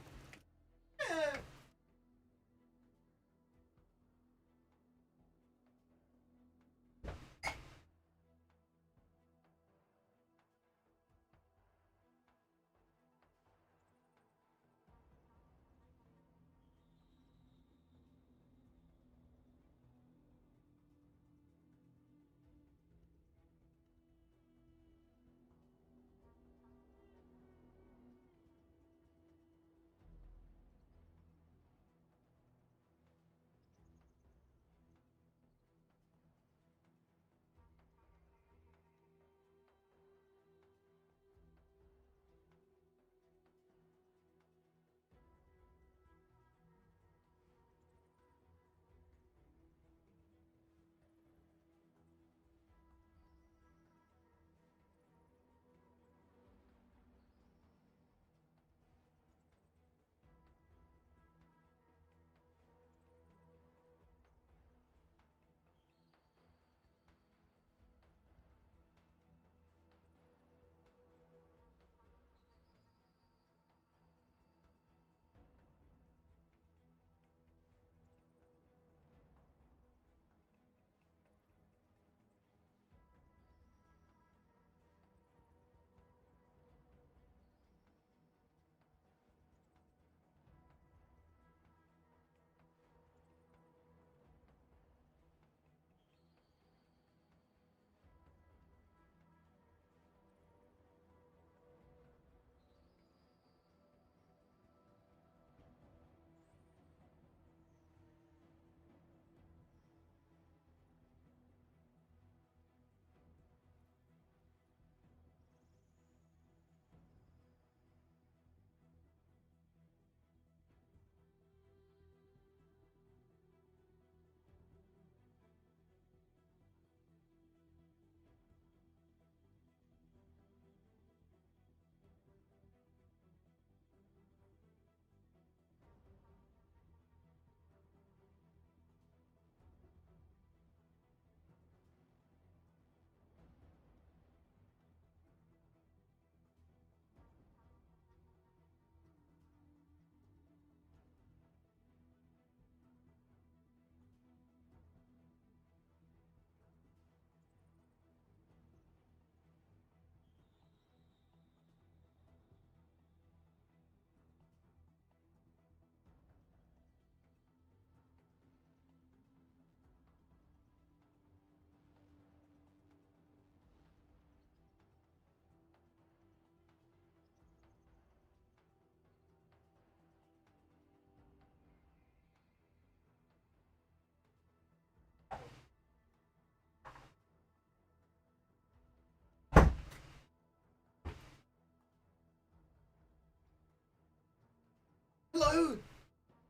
Hello!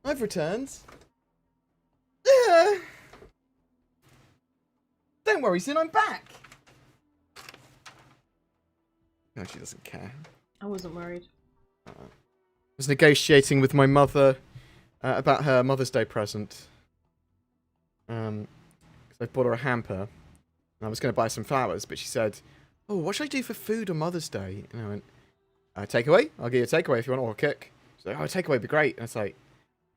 I've returned. Yeah. Don't worry, Sin, I'm back. No, she doesn't care. I wasn't worried. I was negotiating with my mother about her Mother's Day present. Because I bought her a hamper. And I was going to buy some flowers, but she said, "Oh, what should I do for food on Mother's Day?" And I went, "Takeaway? I'll get you a takeaway if you want, or a cook." She's like, "Oh, a takeaway would be great." And it's like,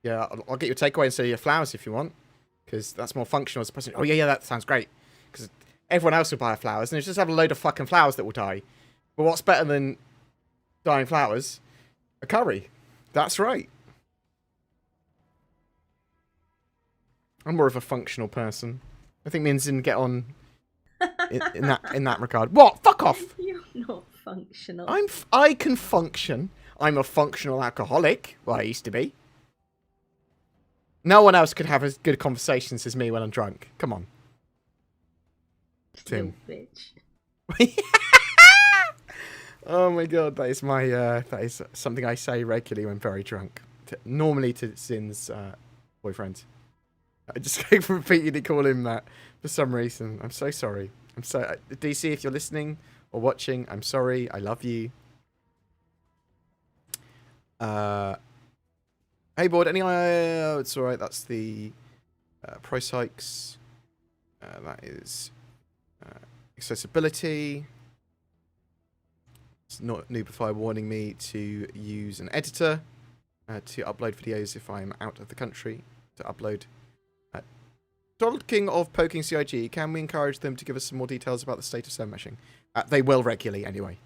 "Yeah, I'll get you a takeaway instead of your flowers if you want, because that's more functional as a present." "Oh, yeah, that sounds great." Because everyone else will buy flowers, and it's just have a load of fucking flowers that will die. But what's better than dying flowers? A curry. That's right. I'm more of a functional person. I think me and Zin get on in that regard. What? Fuck off! You're not functional. I can function. I'm a functional alcoholic. Well, I used to be. No one else could have as good conversations as me when I'm drunk. Come on. Tim. You bitch. Oh my god, that is something I say regularly when very drunk. Normally to Zin's boyfriend. I just keep repeatedly call him that for some reason. I'm so sorry. DC, if you're listening or watching, I'm sorry. I love you. Hey, board. Any? It's all right. That's the price hikes. That is accessibility. It's not Noobify warning me to use an editor to upload videos if I'm out of the country. To upload. Donald King of Poking CIG, can we encourage them to give us some more details about the state of zone meshing? They will regularly anyway.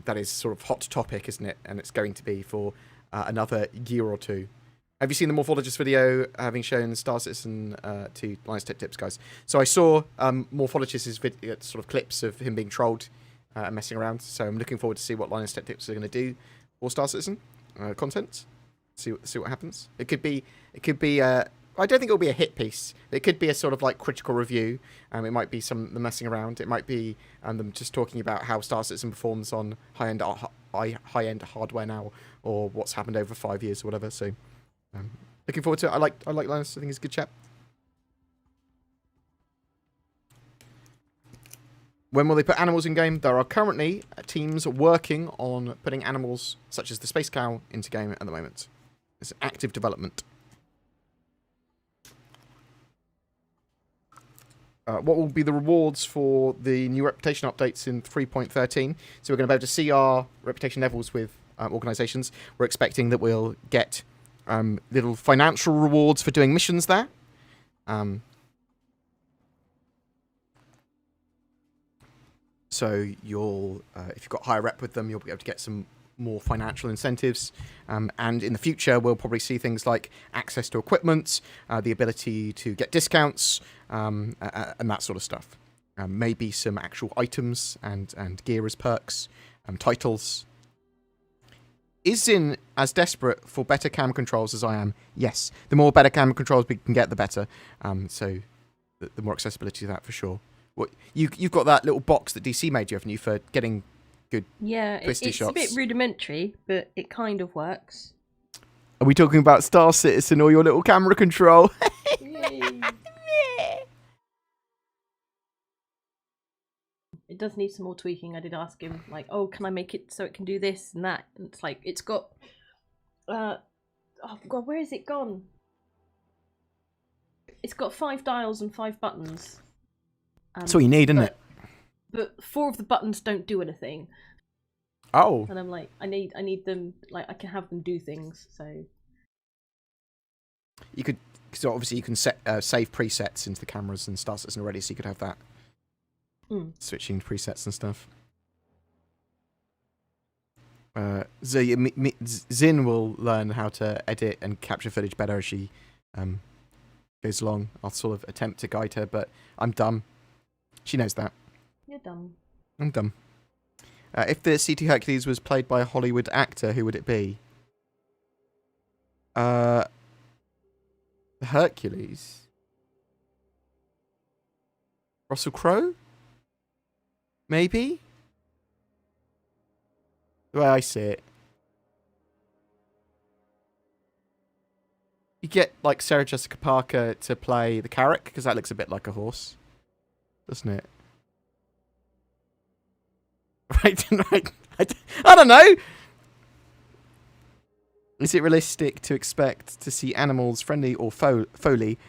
That is sort of hot topic, isn't it? And it's going to be for another year or two. Have you seen the Morphologist video having shown Star Citizen to Linus Tech Tips, guys? So I saw Morphologist's sort of clips of him being trolled and messing around. So I'm looking forward to see what Linus Tech Tips are going to do for Star Citizen content. See what happens. It could be. I don't think it'll be a hit piece. It could be a sort of like critical review. It might be some them messing around. It might be them just talking about how Star Citizen performs on high-end hardware now, or what's happened over 5 years or whatever. So, looking forward to it. I like Linus. I think he's a good chap. When will they put animals in game? There are currently teams working on putting animals such as the space cow into game at the moment. It's active development. What will be the rewards for the new reputation updates in 3.13? So we're going to be able to see our reputation levels with organisations. We're expecting that we'll get little financial rewards for doing missions there. So you'll, if you've got higher rep with them, you'll be able to get some more financial incentives. And in the future, we'll probably see things like access to equipment, the ability to get discounts, and that sort of stuff. Maybe some actual items and gear as perks, titles. Is Zin as desperate for better camera controls as I am? Yes. The more better camera controls we can get, the better. So the more accessibility to that for sure. What you've got that little box that DC made you, haven't you, for getting good twisty it's shots? a bit rudimentary, but it kind of works. Are we talking about Star Citizen or your little camera control? It does need some more tweaking. I did ask him, like, oh, can I make it so it can do this and that? And it's like, it's got... oh, God, where is it gone? It's got 5 dials and 5 buttons. That's all you need, isn't it? But 4 of the buttons don't do anything. Oh. And I'm like, I need them, like, I can have them do things, so... You could... So obviously you can save presets into the cameras and Star Citizen already, so you could have that. Switching presets and stuff. Zin will learn how to edit and capture footage better as she goes along. I'll sort of attempt to guide her, but I'm dumb. She knows that. You're dumb. I'm dumb. If the CT Hercules was played by a Hollywood actor, who would it be? The Hercules? Russell Crowe? Maybe? The way I see it. You get, like, Sarah Jessica Parker to play the Carrack, because that looks a bit like a horse. Doesn't it? Right. I don't know! Is it realistic to expect to see animals, friendly or Foley,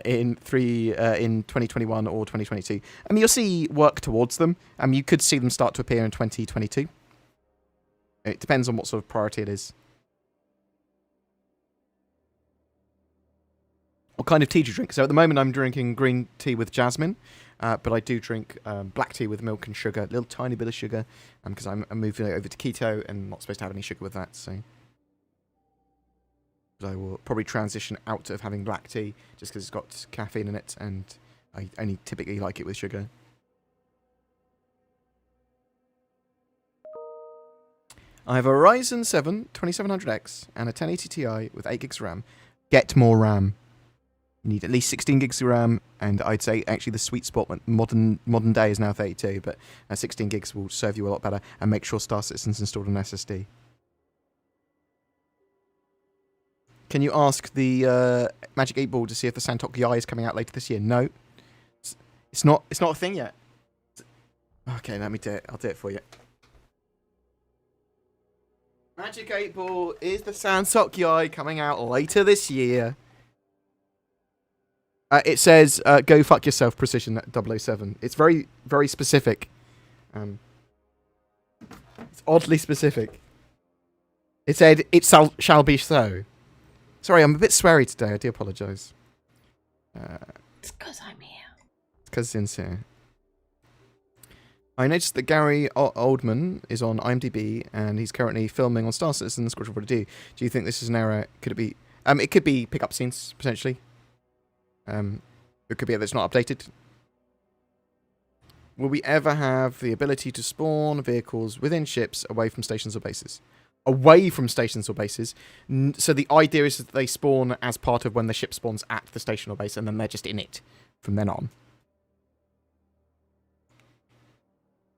in 2021 or 2022? I mean, you'll see work towards them. You could see them start to appear in 2022. It depends on what sort of priority it is. What kind of tea do you drink? So at the moment I'm drinking green tea with jasmine, but I do drink black tea with milk and sugar, a little tiny bit of sugar, because I'm moving over to keto and not supposed to have any sugar with that, so... I will probably transition out of having black tea, just because it's got caffeine in it, and I only typically like it with sugar. I have a Ryzen 7 2700X and a 1080 Ti with 8 gigs of RAM. Get more RAM. You need at least 16 gigs of RAM, and I'd say actually the sweet spot modern day is now 32, but 16 gigs will serve you a lot better, and make sure Star Citizen's installed on SSD. Can you ask the Magic 8 Ball to see if the Santok Yai is coming out later this year? No. It's not a thing yet. Okay, let me do it. I'll do it for you. Magic 8 Ball, is the Santok Yai coming out later this year? It says, go fuck yourself, Precision 007. It's very, very specific. It's oddly specific. It said, it shall be so. Sorry, I'm a bit sweary today. I do apologise. It's because I'm here. It's because Zin's here. I noticed that Gary Oldman is on IMDb, and he's currently filming on Star Citizen Squadron 42. Do you think this is an error? Could it be... it could be pick-up scenes, potentially. It could be that it's not updated. Will we ever have the ability to spawn vehicles within ships away from stations or bases? Away from stations or bases. So the idea is that they spawn as part of when the ship spawns at the station or base, and then they're just in it from then on.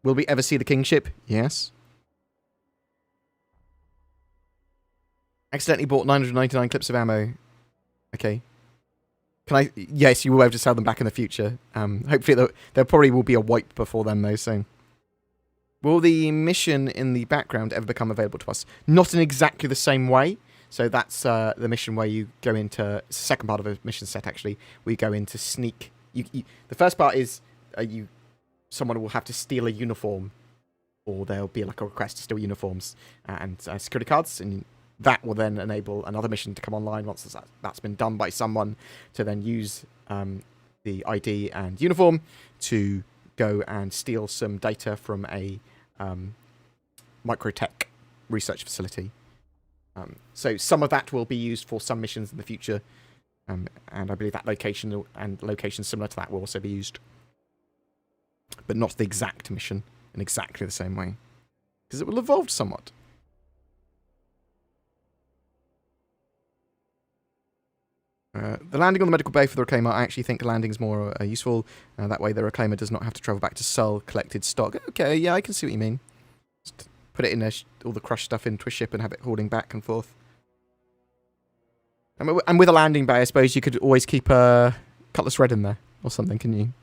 Will we ever see the King ship? Yes. Accidentally bought 999 clips of ammo. Okay. Can I... Yes, you will be able to sell them back in the future. Hopefully there probably will be a wipe before then, though, so... Will the mission in the background ever become available to us? Not in exactly the same way. So that's the mission where you go into... It's the second part of a mission set, actually. Where you go into sneak... the first part is someone will have to steal a uniform. Or there'll be like a request to steal uniforms and security cards. And that will then enable another mission to come online once that's been done by someone. To then use the ID and uniform to... go and steal some data from a microtech research facility. So some of that will be used for some missions in the future, and I believe that location and locations similar to that will also be used. But not the exact mission in exactly the same way, because it will evolve somewhat. The landing on the medical bay for the Reclaimer, I actually think landing is more useful. That way the Reclaimer does not have to travel back to sell collected stock. Okay, yeah, I can see what you mean. Just put it in all the crushed stuff into a ship and have it hauling back and forth. And with a landing bay, I suppose you could always keep a Cutlass Red in there or something, can you?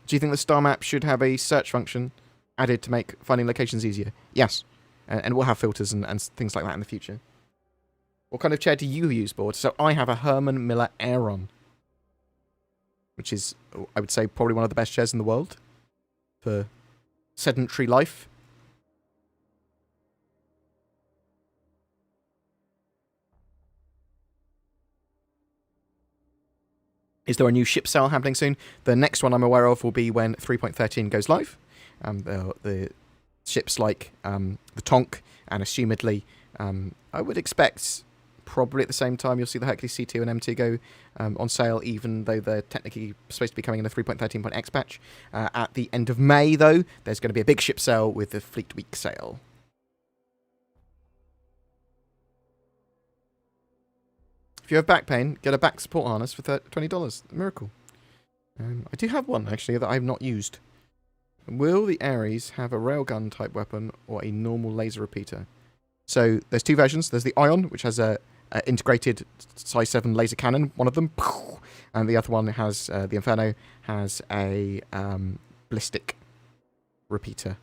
Do you think the star map should have a search function added to make finding locations easier? Yes. And we'll have filters and things like that in the future. What kind of chair do you use, Board? So I have a Herman Miller Aeron, which is, I would say, probably one of the best chairs in the world for sedentary life. Is there a new ship sale happening soon? The next one I'm aware of will be when 3.13 goes live. The ships like the Tonk and assumedly, I would expect... probably at the same time you'll see the Hercules C2 and M2 go on sale, even though they're technically supposed to be coming in a 3.13.x patch. At the end of May, though, there's going to be a big ship sale with the Fleet Week sale. If you have back pain, get a back support harness for $20. Miracle. I do have one, actually, that I've not used. Will the Ares have a railgun type weapon or a normal laser repeater? So there's two versions. There's the Ion, which has a integrated size 7 laser cannon, one of them, and the other one has the Inferno has a ballistic repeater.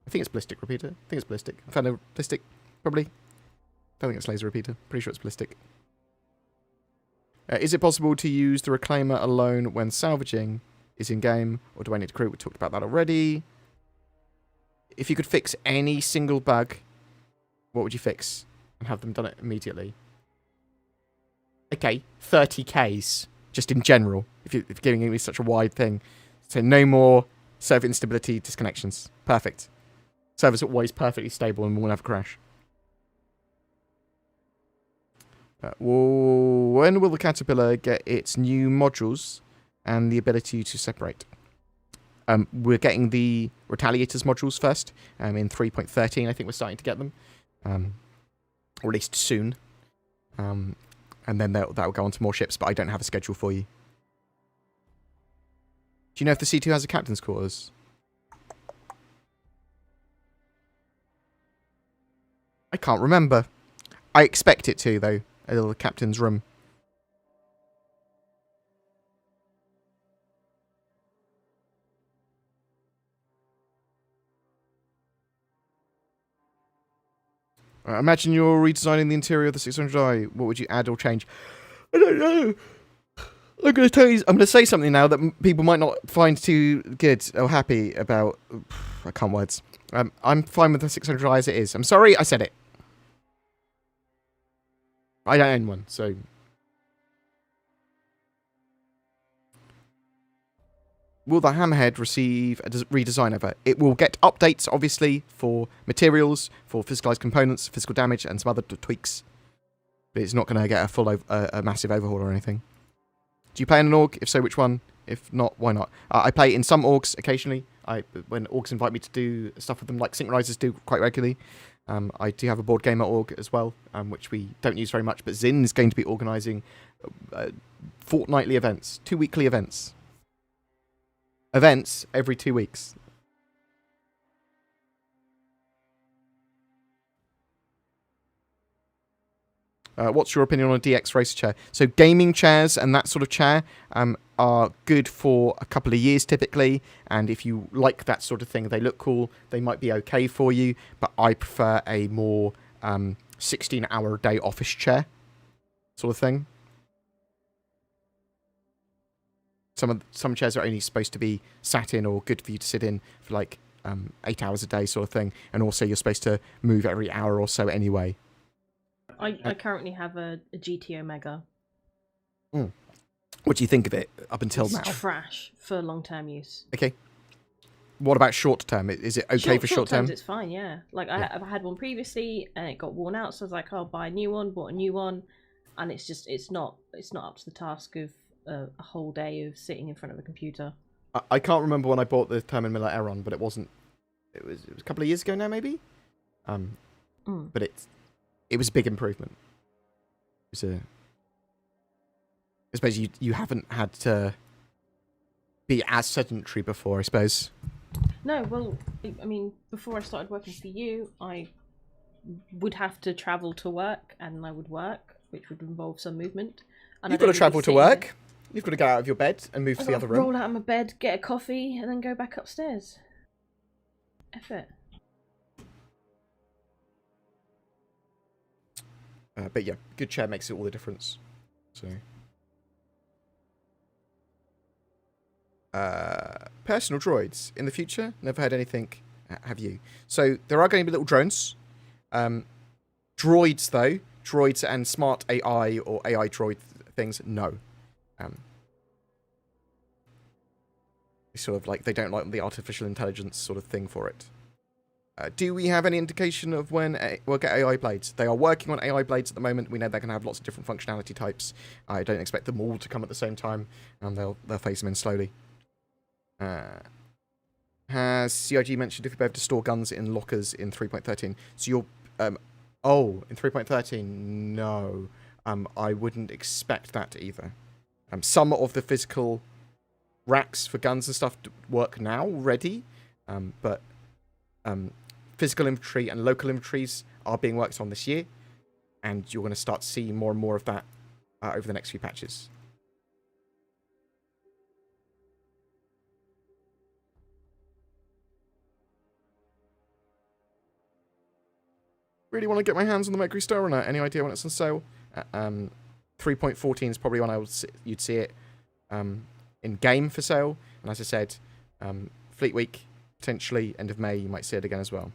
I think it's ballistic repeater. I think it's ballistic. Inferno ballistic, probably. Don't think it's laser repeater. Pretty sure it's ballistic. Is it possible to use the reclaimer alone when salvaging is in game, or do I need to crew? We talked about that already. If you could fix any single bug, what would you fix and have them done it immediately? Okay, 30Ks, just in general, if you're giving me such a wide thing. So no more server instability disconnections. Perfect. Servers are always perfectly stable and won't have a crash. When will the Caterpillar get its new modules and the ability to separate? We're getting the Retaliators modules first. In 3.13, I think we're starting to get them. Or at least soon. And then that will go on to more ships, but I don't have a schedule for you. Do you know if the C2 has a captain's quarters? I can't remember. I expect it to, though. A little captain's room. Imagine you're redesigning the interior of the 600i. What would you add or change? I don't know. I'm going to say something now that people might not find too good or happy about. I can't words. I'm fine with the 600i as it is. I'm sorry I said it. I don't own one, so... Will the Hammerhead receive a redesign ever? It will get updates, obviously, for materials, for physicalized components, physical damage, and some other tweaks. But it's not going to get a full, a massive overhaul or anything. Do you play in an org? If so, which one? If not, why not? I play in some orgs occasionally. When orgs invite me to do stuff with them, like Synchronizers do quite regularly. I do have a BoredGamer org as well, which we don't use very much. But Zin is going to be organising fortnightly events, 2 weekly events. Events every 2 weeks. What's your opinion on a DX racer chair? So gaming chairs and that sort of chair are good for a couple of years typically, and if you like that sort of thing, they look cool, they might be okay for you, but I prefer a more 16-hour-a-day office chair sort of thing. Some chairs are only supposed to be sat in or good for you to sit in for like 8 hours a day sort of thing, and also you're supposed to move every hour or so anyway. I currently have a GT Omega. What do you think of it up until now? It's trash for long-term use. Okay. What about short-term? Is it okay for short-term? It's fine, yeah. Like, yeah. I had one previously, and it got worn out, so I was like, I'll buy a new one, bought a new one, and it's just, it's not up to the task of a whole day of sitting in front of a computer. I can't remember when I bought the Thermin Miller Aeron, but it was a couple of years ago now, maybe? But it was a big improvement. I suppose you haven't had to be as sedentary before, I suppose. No, well, I mean, before I started working for you, I would have to travel to work, and I would work, which would involve some movement. And you've got to travel to work. You've got to get out of your bed and move to the other room. Roll out of my bed, get a coffee, and then go back upstairs. F it. But yeah, good chair makes it all the difference. So, personal droids in the future. Never had anything. Have you? So there are going to be little drones. Droids though, droids and smart AI or AI droid things. No. Sort of like they don't like the artificial intelligence sort of thing for it. Do we have any indication of when we'll get AI blades? They are working on AI blades at the moment. We know they're going to have lots of different functionality types. I don't expect them all to come at the same time, and they'll phase them in slowly. Has CIG mentioned if you're able to store guns in lockers in 3.13? So you're... in 3.13, no. I wouldn't expect that either. Some of the physical racks for guns and stuff work now already, but... physical inventory and local inventories are being worked on this year, and you're going to start to see more and more of that over the next few patches. Really want to get my hands on the Mercury Star Runner. Any idea when it's on sale? 3.14 is probably when you'd see it in game for sale. And as I said, Fleet Week, potentially end of May, you might see it again as well.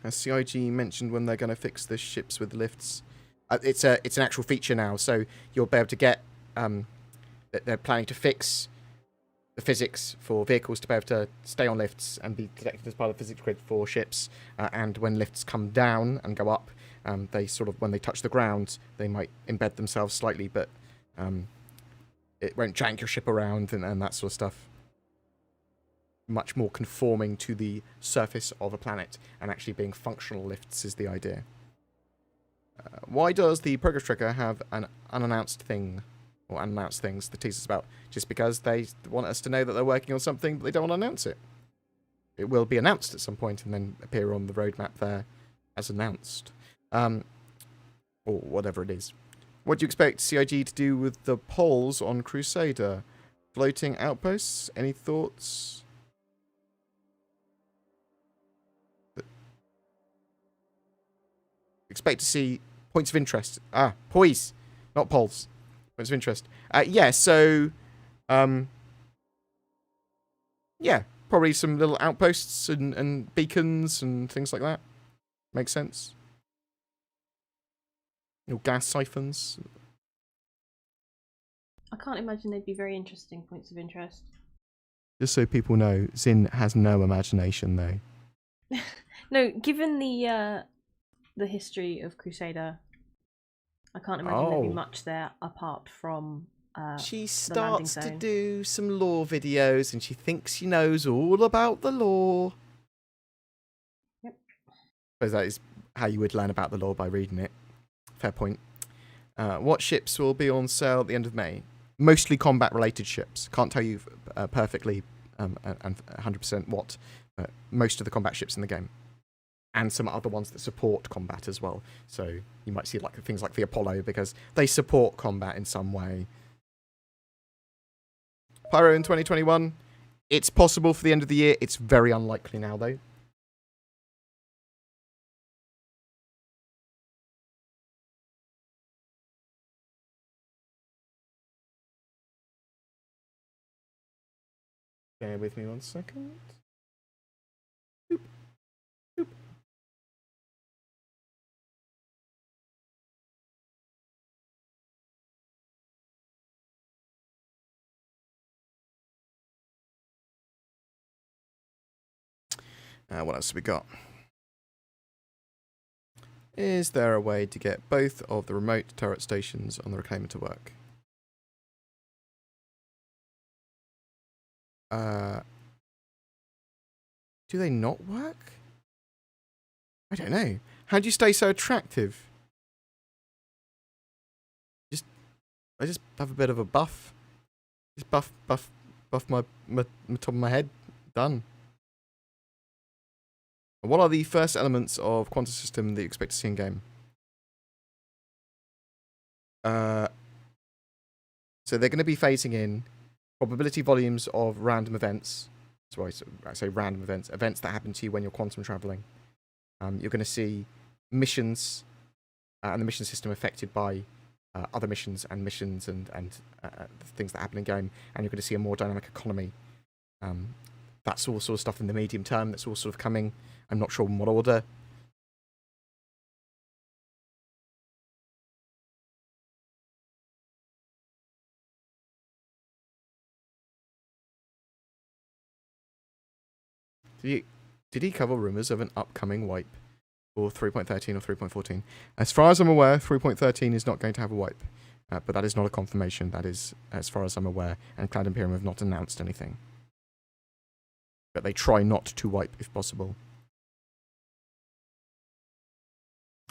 As CIG mentioned when they're going to fix the ships with lifts. It's an actual feature now, so you'll be able to get... they're planning to fix the physics for vehicles to be able to stay on lifts and be detected as part of the physics grid for ships. And when lifts come down and go up, they sort of, when they touch the ground, they might embed themselves slightly, but it won't jank your ship around and that sort of stuff. Much more conforming to the surface of a planet and actually being functional lifts is the idea. Why does the progress tracker have an unannounced thing, or unannounced things, the teaser's about? Just because they want us to know that they're working on something, but they don't want to announce it. It will be announced at some point and then appear on the roadmap there as announced. Or whatever it is. What do you expect CIG to do with the polls on Crusader? Floating outposts? Any thoughts? Expect to see points of interest. Poise, not polls. Points of interest. Yeah, so... yeah, probably some little outposts and beacons and things like that. Makes sense. Little gas siphons. I can't imagine they'd be very interesting points of interest. Just so people know, Zin has no imagination, though. No, given the history of Crusader, I can't imagine there'd be much there apart from she the landing starts to zone. do some lore videos and she thinks she knows all about the lore. Yep. Because that is how you would learn about the lore, by reading it. Fair point. What ships will be on sale at the end of May? Mostly combat-related ships. Can't tell you perfectly and 100% what. Most of the combat ships in the game. And some other ones that support combat as well. So you might see like things like the Apollo because they support combat in some way. Pyro in 2021. It's possible for the end of the year. It's very unlikely now, though. Bear with me 1 second. Boop. Boop. What else have we got? Is there a way to get both of the remote turret stations on the Reclaimer to work? Do they not work? I don't know. How do you stay so attractive? I just have a bit of a buff. Just buff my top of my head. Done. What are the first elements of quantum system that you expect to see in game? So they're going to be phasing in probability volumes of random events. Sorry, I say random events. Events that happen to you when you're quantum traveling. You're going to see missions and the mission system affected by other missions and things that happen in game. And you're going to see a more dynamic economy. That's all sort of stuff in the medium term. That's all sort of coming. I'm not sure in what order. Did he cover rumours of an upcoming wipe for 3.13 or 3.14? As far as I'm aware, 3.13 is not going to have a wipe. But that is not a confirmation. That is, as far as I'm aware. And Cloud Imperium have not announced anything. But they try not to wipe if possible.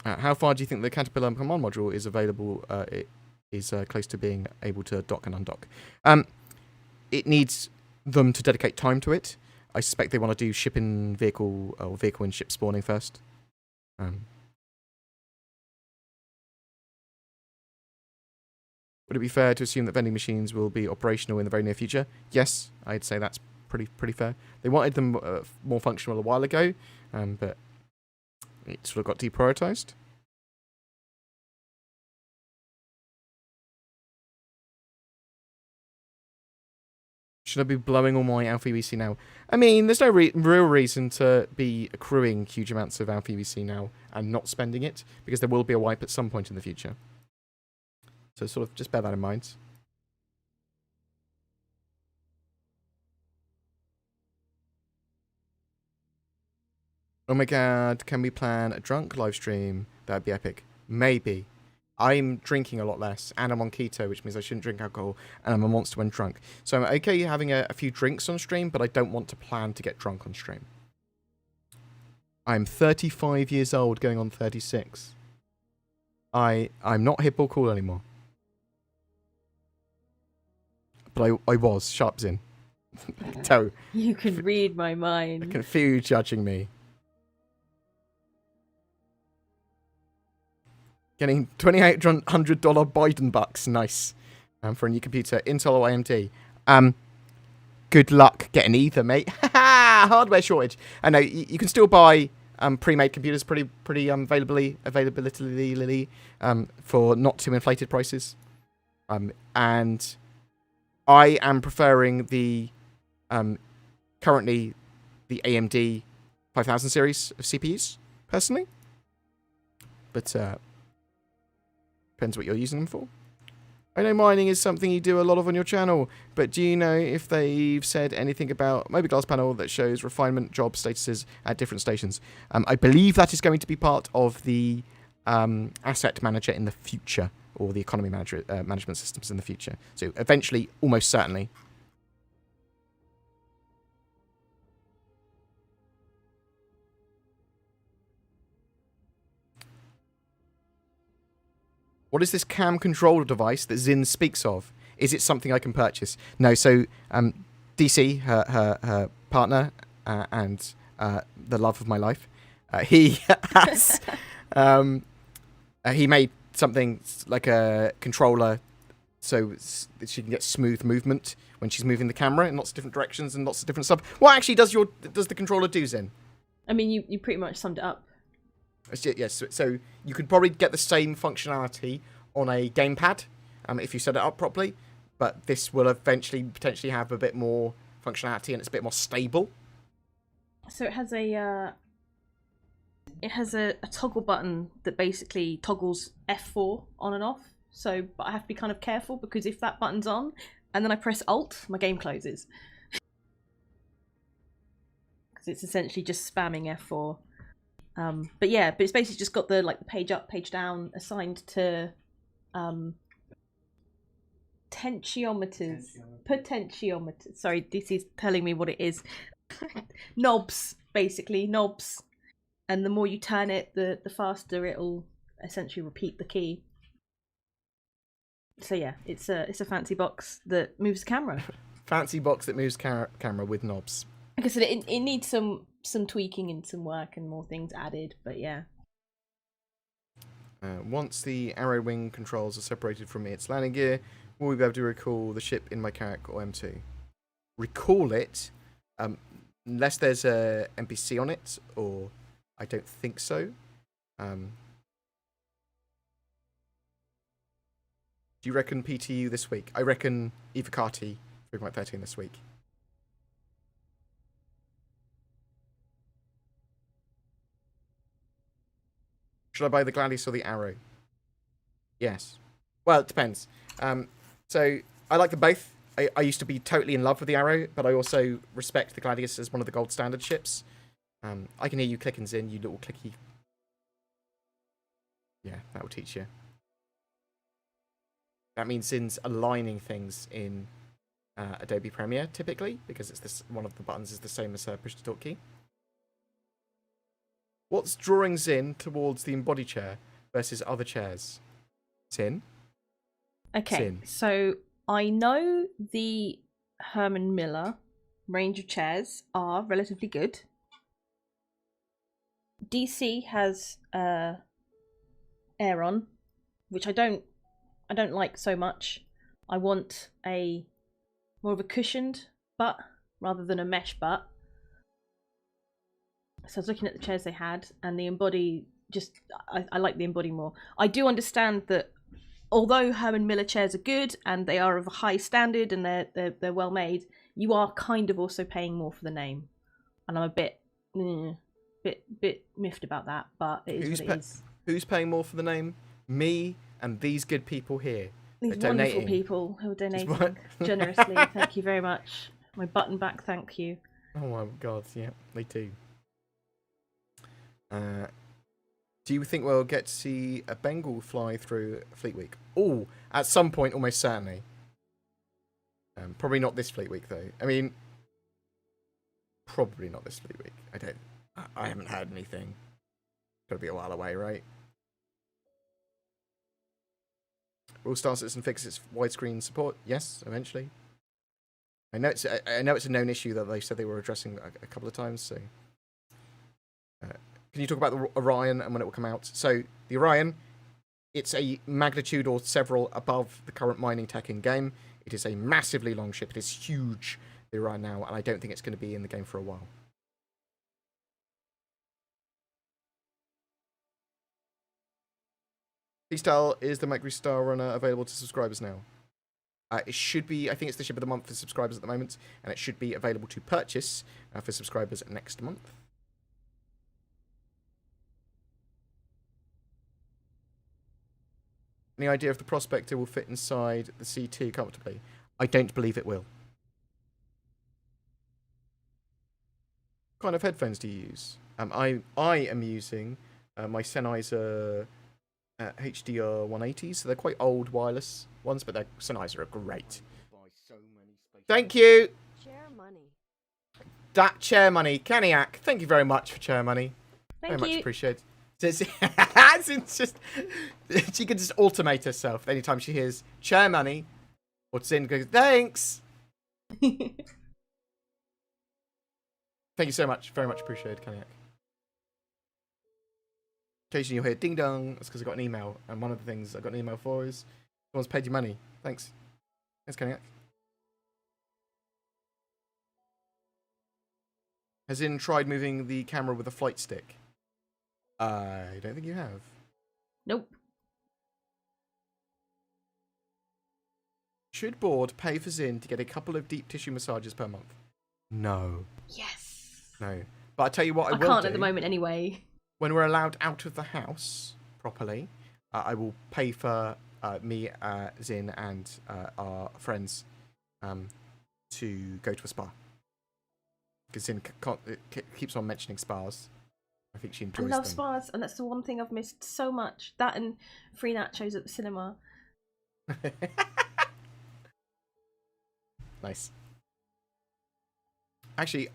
How far do you think the Caterpillar command module is available? It is close to being able to dock and undock. It needs them to dedicate time to it. I suspect they want to do shipping vehicle or vehicle and ship spawning first. Would it be fair to assume that vending machines will be operational in the very near future? Yes, I'd say that's pretty fair. They wanted them more functional a while ago, but it sort of got deprioritized. Should I be blowing all my Alpha VC now? I mean, there's no real reason to be accruing huge amounts of Alpha VC now and not spending it, because there will be a wipe at some point in the future. So sort of just bear that in mind. Oh my god, can we plan a drunk live stream? That'd be epic. Maybe. I'm drinking a lot less, and I'm on keto, which means I shouldn't drink alcohol, and I'm a monster when drunk. So I'm okay having a few drinks on stream, but I don't want to plan to get drunk on stream. I'm 35 years old, going on 36. I'm not hip or cool anymore. But I was. Sharp's in. So you can read my mind. I can feel you judging me. Getting $2,800 Biden bucks, nice. For a new computer, Intel or AMD. Good luck getting either, mate. Hardware shortage. I know you can still buy pre-made computers pretty availability for not too inflated prices. And I am preferring the currently the AMD 5000 series of CPUs personally, but depends what you're using them for. I know mining is something you do a lot of on your channel, but do you know if they've said anything about Moby-Glass panel that shows refinement job statuses at different stations? I believe that is going to be part of the asset manager in the future, or the economy manager management systems in the future. So eventually, almost certainly. What is this cam controller device that Zin speaks of? Is it something I can purchase? No, so DC, her partner, and the love of my life, he has... he made something like a controller so that she can get smooth movement when she's moving the camera in lots of different directions and lots of different stuff. What actually does the controller do, Zin? I mean, you pretty much summed it up. Yes, so you could probably get the same functionality on a gamepad if you set it up properly, but this will eventually potentially have a bit more functionality and it's a bit more stable. So it has a toggle button that basically toggles F4 on and off. So, but I have to be kind of careful because if that button's on and then I press Alt, my game closes. Because it's essentially just spamming F4. But it's basically just got the page up, page down assigned to potentiometers. Sorry, this is telling me what it is. Knobs, basically knobs. And the more you turn it, the faster it'll essentially repeat the key. So yeah, it's a fancy box that moves the camera. Fancy box that moves camera with knobs. Like I said, it needs some tweaking and some work and more things added, but yeah. Once the arrow wing controls are separated from its landing gear, will we be able to recall the ship in my Carrack or M2? Recall it, unless there's a NPC on it, or I don't think so. Do you reckon PTU this week? I reckon Evocati 3.13 this week. Should I buy the Gladius or the Arrow? Yes. Well, it depends. So I like them both. I used to be totally in love with the Arrow, but I also respect the Gladius as one of the gold standard ships. I can hear you clicking, Zin, you little clicky. Yeah, that will teach you. That means Zin's aligning things in Adobe Premiere, typically, because it's this one of the buttons is the same as push-to-talk key. What's drawing Zin towards the embody chair versus other chairs? Zin? Okay, Zin. so I know the Herman Miller range of chairs are relatively good. DC has Aeron, which I don't like so much. I want a more of a cushioned butt rather than a mesh butt. So I was looking at the chairs they had, and the Embody I like the Embody more. I do understand that although Herman Miller chairs are good and they are of a high standard and they're well made, you are kind of also paying more for the name, and I'm a bit miffed about that. But it is what it is. Who's paying more for the name? Me and these good people here. These wonderful people who are donating generously. Thank you very much. My button back, thank you. Oh my god, yeah, they do. Do you think we'll get to see a Bengal fly through Fleet Week? Oh, at some point, almost certainly. Probably not this Fleet Week, though. I mean, probably not this Fleet Week. I haven't heard anything. Got to be a while away, right? Will Star Citizen fix its widescreen support? Yes, eventually. I know it's a known issue that they said they were addressing a couple of times. So, can you talk about the Orion and when it will come out? So the Orion, it's a magnitude or several above the current mining tech in game. It is a massively long ship. It is huge, the Orion now, and I don't think it's going to be in the game for a while. Style, is the Mercury Star Runner available to subscribers now? It should be. I think it's the ship of the month for subscribers at the moment, and it should be available to purchase for subscribers next month. Any idea if the Prospector will fit inside the C2 comfortably? I don't believe it will. What kind of headphones do you use? I am using my Sennheiser HDR 180s, so they're quite old wireless ones, but their Sennheiser are great. Thank you! Chair money. That chair money. Caniac, thank you very much for chair money. Thank you. Very much appreciated. It's just, she can just automate herself anytime she hears chair money or Zin goes, thanks! Thank you so much. Very much appreciated, Caniac. Occasionally you'll hear ding dong. That's because I got an email, and one of the things I got an email for is someone's paid you money. Thanks. Thanks, Caniac. Has Zin tried moving the camera with a flight stick? I don't think you have. Nope. Should Board pay for Zin to get a couple of deep tissue massages per month? No. Yes. No. But I tell you what, I will can't do. at the moment anyway. When we're allowed out of the house properly, I will pay for me, Zin, and our friends to go to a spa. Because Zin keeps on mentioning spas. I think she enjoys them. I love spas, and that's the one thing I've missed so much. That and free nachos at the cinema. Nice. Actually,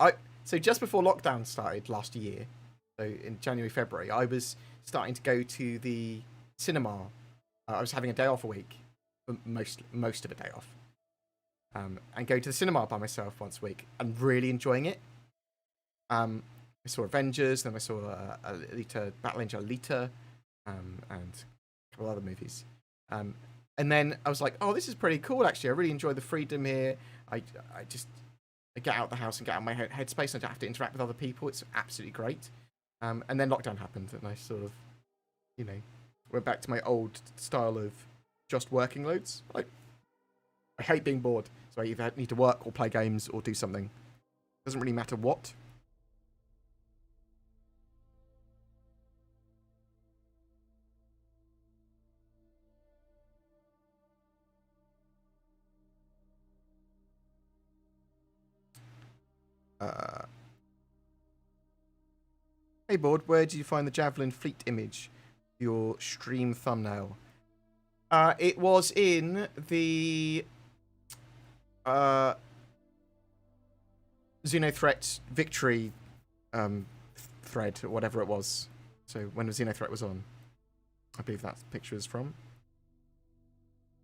so just before lockdown started last year, so in January, February, I was starting to go to the cinema. I was having a day off a week, most of a day off, and go to the cinema by myself once a week, and really enjoying it. I saw Avengers, then I saw Battle Angel Alita, and a couple other movies. And then I was like, oh, this is pretty cool, actually. I really enjoy the freedom here. I get out of the house and get out of my headspace, and I don't have to interact with other people. It's absolutely great. And then lockdown happened, and I sort of, went back to my old style of just working loads. I hate being bored, so I either need to work or play games or do something. Doesn't really matter what. Hey Board, where did you find the Javelin fleet image? Your stream thumbnail. It was in the Xenothreat victory thread, or whatever it was. So when the Xenothreat was on, I believe that picture is from.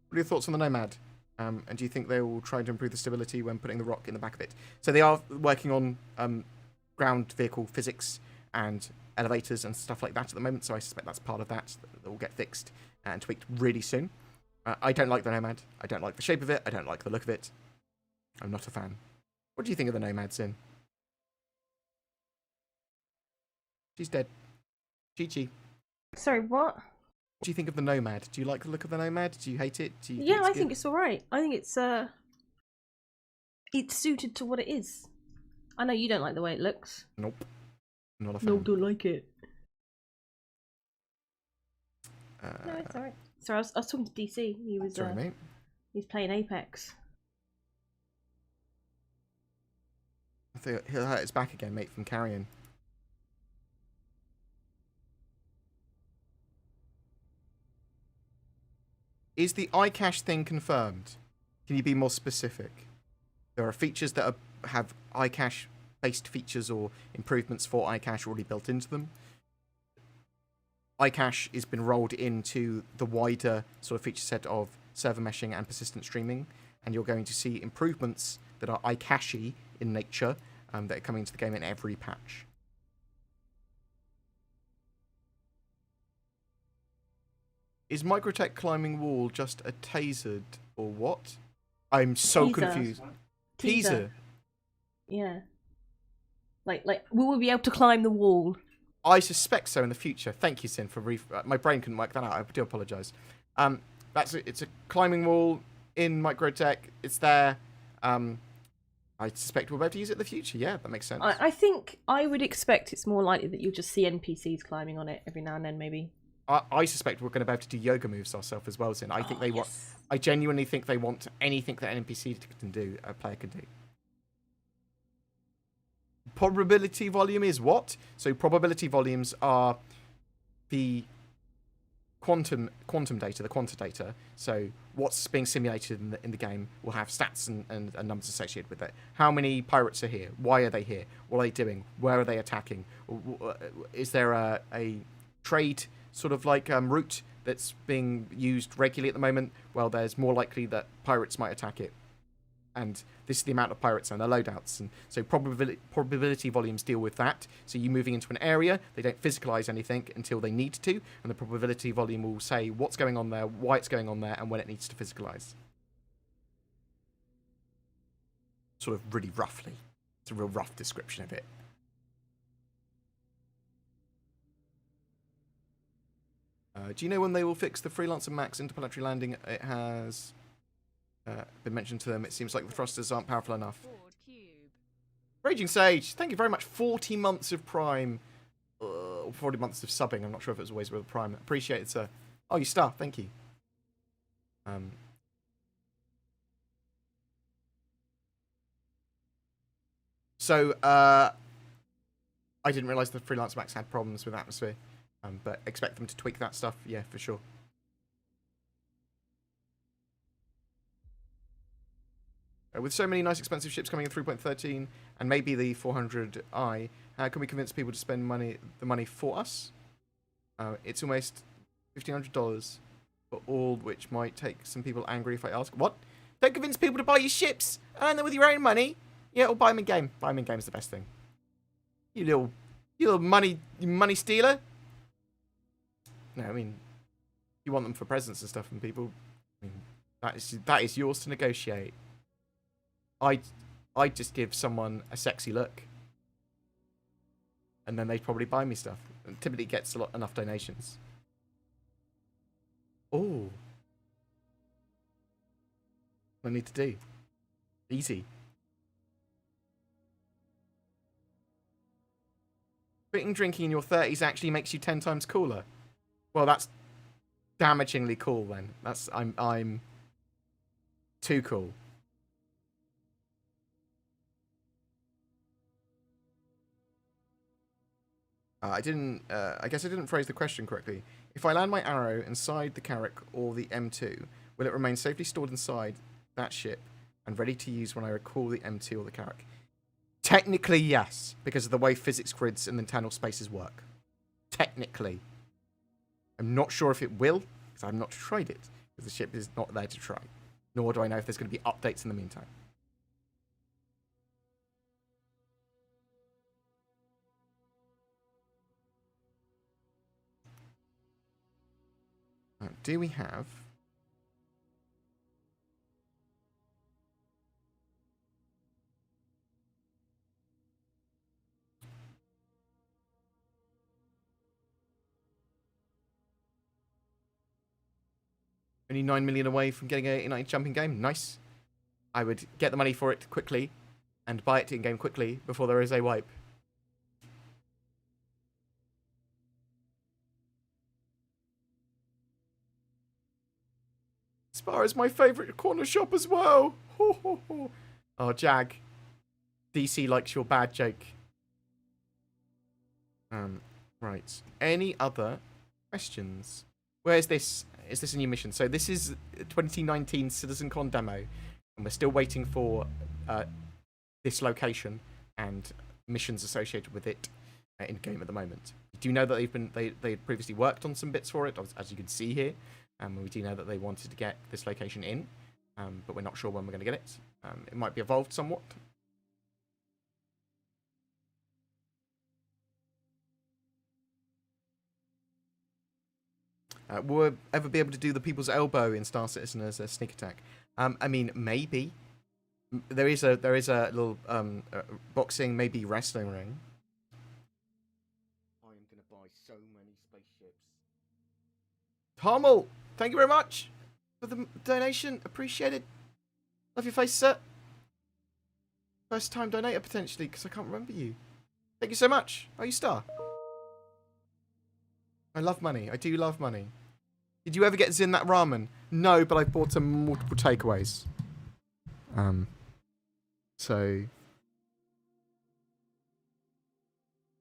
What are your thoughts on the Nomad? And do you think they will try to improve the stability when putting the rock in the back of it? So they are working on ground vehicle physics and elevators and stuff like that at the moment. So I suspect that's part of that will get fixed and tweaked really soon. I don't like the Nomad. I don't like the shape of it. I don't like the look of it. I'm not a fan. What do you think of the Nomad, Sin? She's dead. Chi-Chi. Sorry, what? What do you think of the Nomad? Do you like the look of the Nomad? Do you hate it? Do you Yeah, I think it's alright. I think it's suited to what it is. I know you don't like the way it looks. Nope. Not a fan. No, don't like it. No, it's alright. Sorry, I was talking to DC. He was sorry, mate. He's playing Apex. I think he'll hurt his back again, mate, from carrying. Is the iCache thing confirmed? Can you be more specific? There are features that have iCache-based features or improvements for iCache already built into them. iCache has been rolled into the wider sort of feature set of server meshing and persistent streaming, and you're going to see improvements that are iCache-y in nature that are coming into the game in every patch. Is Microtech climbing wall just a tasered or what? I'm so confused. Teaser. Yeah. Like, will we be able to climb the wall? I suspect so in the future. Thank you, Sin, for my brain couldn't work that out. I do apologise. It's a climbing wall in Microtech. It's there. I suspect we'll be able to use it in the future. Yeah, that makes sense. I think I would expect it's more likely that you'll just see NPCs climbing on it every now and then, maybe. I suspect we're going to be able to do yoga moves ourselves as well, Sin. I think they want. I genuinely think they want anything that an NPC can do, a player can do. Probability volume is what? So probability volumes are the quantum data, the quanta data. So what's being simulated in the game will have stats and numbers associated with it. How many pirates are here? Why are they here? What are they doing? Where are they attacking? Is there a trade sort of like route that's being used regularly at the moment? Well, there's more likely that pirates might attack it. And this is the amount of pirates and their loadouts. And so probability volumes deal with that. So you moving into an area, they don't physicalize anything until they need to. And the probability volume will say what's going on there, why it's going on there, and when it needs to physicalize. Sort of really roughly. It's a real rough description of it. Do you know when they will fix the Freelancer Max interplanetary landing? It has been mentioned to them. It seems like the thrusters aren't powerful enough. Raging Sage, thank you very much. 40 months of Prime. 40 months of subbing. I'm not sure if it was always with Prime. Appreciate it, sir. Oh, you star. Thank you. So, I didn't realise the Freelancer Max had problems with atmosphere. But expect them to tweak that stuff, yeah, for sure. With so many nice expensive ships coming in 3.13 and maybe the 400i, how can we convince people to spend the money for us? It's almost $1,500 for all, which might take some people angry if I ask. What? Don't convince people to buy your ships! Earn them with your own money! Yeah, or buy them in game. Buy them in game is the best thing. You little money stealer! No, I mean, you want them for presents and stuff from people. I mean, that is yours to negotiate. I'd just give someone a sexy look, and then they'd probably buy me stuff. And typically gets enough donations. Oh, what I need to do? Easy. Quitting drinking in your 30s actually makes you 10 times cooler. Well, that's damagingly cool then. I'm too cool. I guess I didn't phrase the question correctly. If I land my arrow inside the Carrack or the M2, will it remain safely stored inside that ship and ready to use when I recall the M2 or the Carrack? Technically, yes, because of the way physics grids and internal spaces work. Technically. I'm not sure if it will, because I've not tried it, because the ship is not there to try. nor do I know if there's going to be updates in the meantime. Do we have... Only 9 million away from getting a United jumping game. Nice. I would get the money for it quickly and buy it in-game quickly before there is a wipe. Spar is my favourite corner shop as well. Ho, ho, ho. Oh, Jag. DC likes your bad joke. Right. Any other questions? Where is this? Is this a new mission? So this is 2019 CitizenCon demo, and we're still waiting for this location and missions associated with it in game at the moment. We do know that they previously worked on some bits for it, as you can see here. We do know that they wanted to get this location in, but we're not sure when we're going to get it. It might be evolved somewhat. Will we ever be able to do the People's Elbow in Star Citizen as a sneak attack? I mean, maybe. There is a little boxing, maybe wrestling ring. I am going to buy so many spaceships. Harmel, thank you very much for the donation. Appreciate it. Love your face, sir. First time donator, potentially, because I can't remember you. Thank you so much. Are you Star? I love money. I do love money. Did you ever get Zin that ramen? No, but I bought some multiple takeaways. So...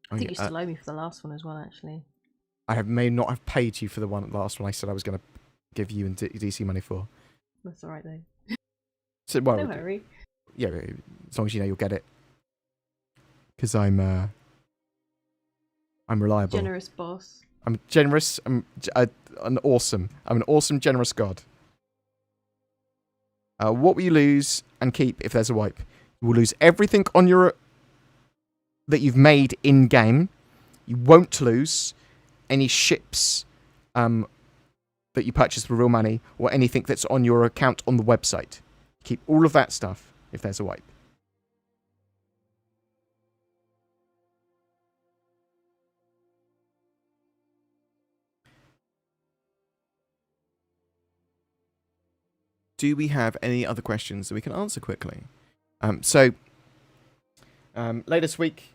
I think you still owe me for the last one as well, actually. May not have paid you for the last one I said I was going to give you and DC money for. That's alright, though. So, well, Don't worry. Yeah, as long as you know you'll get it. Because I'm reliable. Generous boss. I'm generous. I'm an awesome generous god. What will you lose and keep if there's a wipe? You will lose everything on your that you've made in game. You won't lose any ships that you purchased for real money or anything that's on your account on the website. Keep all of that stuff if there's a wipe. Do we have any other questions that we can answer quickly? Later this week,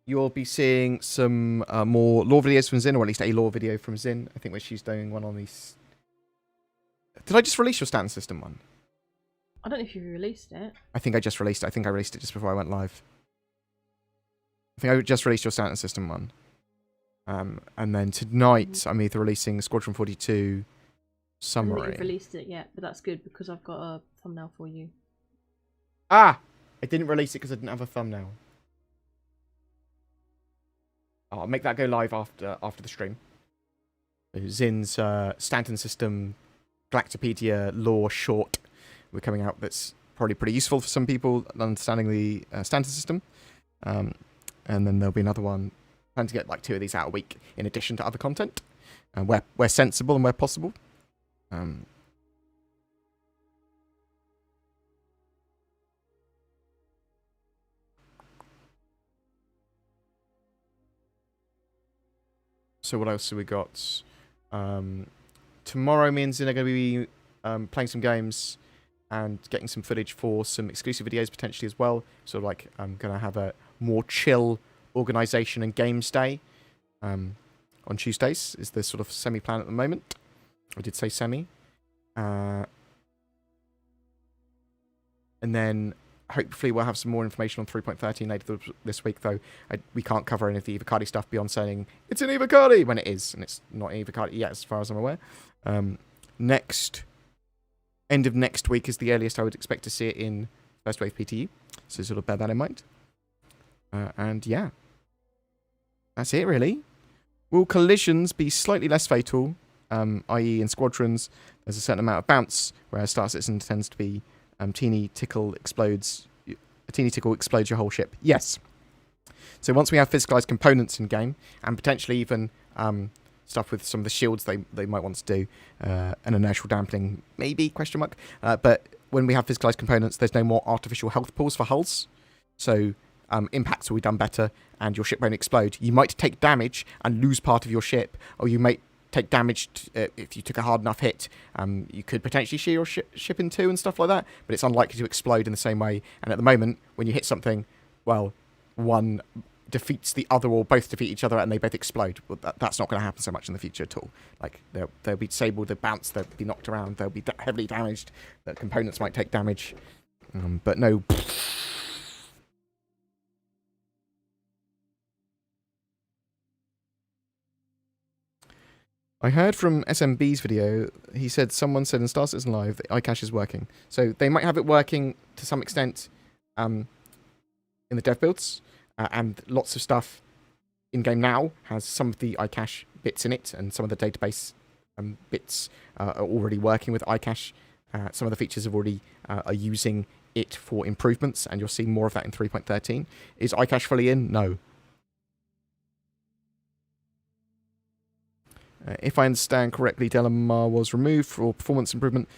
you'll be seeing some more lore videos from Zin, or at least a lore video from Zin. I think where she's doing one on these. Did I just release your Stanton System one? I don't know if you released it. I think I just released it. I think I released it just before I went live. I think I just released your Stanton System one. And then tonight, I'm either releasing Squadron 42 summary. I don't think you've released it yet, but that's good because I've got a thumbnail for you. Ah! I didn't release it because I didn't have a thumbnail. I'll make that go live after the stream. Zin's Stanton System Galactopedia lore short we're coming out that's probably pretty useful for some people understanding the Stanton System. And then there'll be another one. Plan to get like 2 of these out a week in addition to other content. Where sensible and where possible. So what else have we got? Tomorrow, me and Zin are going to be playing some games and getting some footage for some exclusive videos potentially as well. So like I'm going to have a more chill organisation and games day on Tuesdays. Is the sort of semi-plan at the moment. I did say semi. And then hopefully we'll have some more information on 3.13 later this week, though we can't cover any of the Evocati stuff beyond saying it's an Evocati when it is, and it's not an Evocati yet as far as I'm aware. End of next week is the earliest I would expect to see it in First Wave PTU, so sort of bear that in mind. And yeah, that's it really. Will collisions be slightly less fatal i.e. in Squadrons, there's a certain amount of bounce, whereas Star Citizen tends to be a teeny tickle explodes your whole ship. Yes. So once we have physicalized components in game, and potentially even stuff with some of the shields they might want to do, an inertial dampening, maybe, question mark. But when we have physicalized components, there's no more artificial health pools for hulls. So impacts will be done better, and your ship won't explode. You might take damage and lose part of your ship, or you might take damage if you took a hard enough hit. You could potentially shear your ship in two and stuff like that, but it's unlikely to explode in the same way. And at the moment, when you hit something, well, one defeats the other or both defeat each other and they both explode. Well, that's not going to happen so much in the future at all. Like, they'll be disabled, they'll bounce, they'll be knocked around, they'll be heavily damaged, the components might take damage. But no... I heard from SMB's video, he said someone said in Star Citizen Live that iCache is working. So they might have it working to some extent in the dev builds, and lots of stuff in-game now has some of the iCache bits in it, and some of the database bits are already working with iCache. Some of the features have already are using it for improvements, and you'll see more of that in 3.13. Is iCache fully in? No. If I understand correctly, Delamar was removed for performance improvement,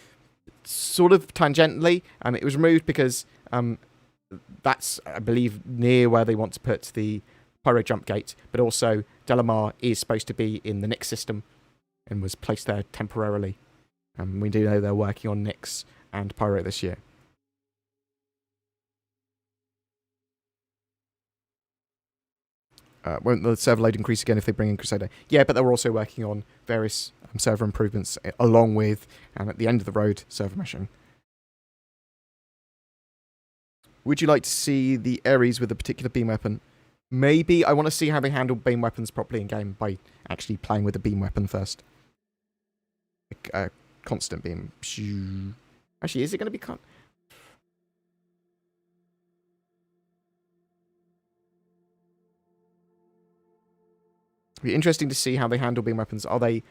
sort of tangentially. It was removed because that's, I believe, near where they want to put the Pyro jump gate, but also Delamar is supposed to be in the Nyx system and was placed there temporarily. We do know they're working on Nyx and Pyro this year. Won't the server load increase again if they bring in Crusader? Yeah, but they were also working on various server improvements along with, at the end of the road, server meshing. Would you like to see the Ares with a particular beam weapon? Maybe. I want to see how they handle beam weapons properly in game by actually playing with a beam weapon first. A constant beam. Actually, is it going to be... It'd be interesting to see how they handle beam weapons. Are they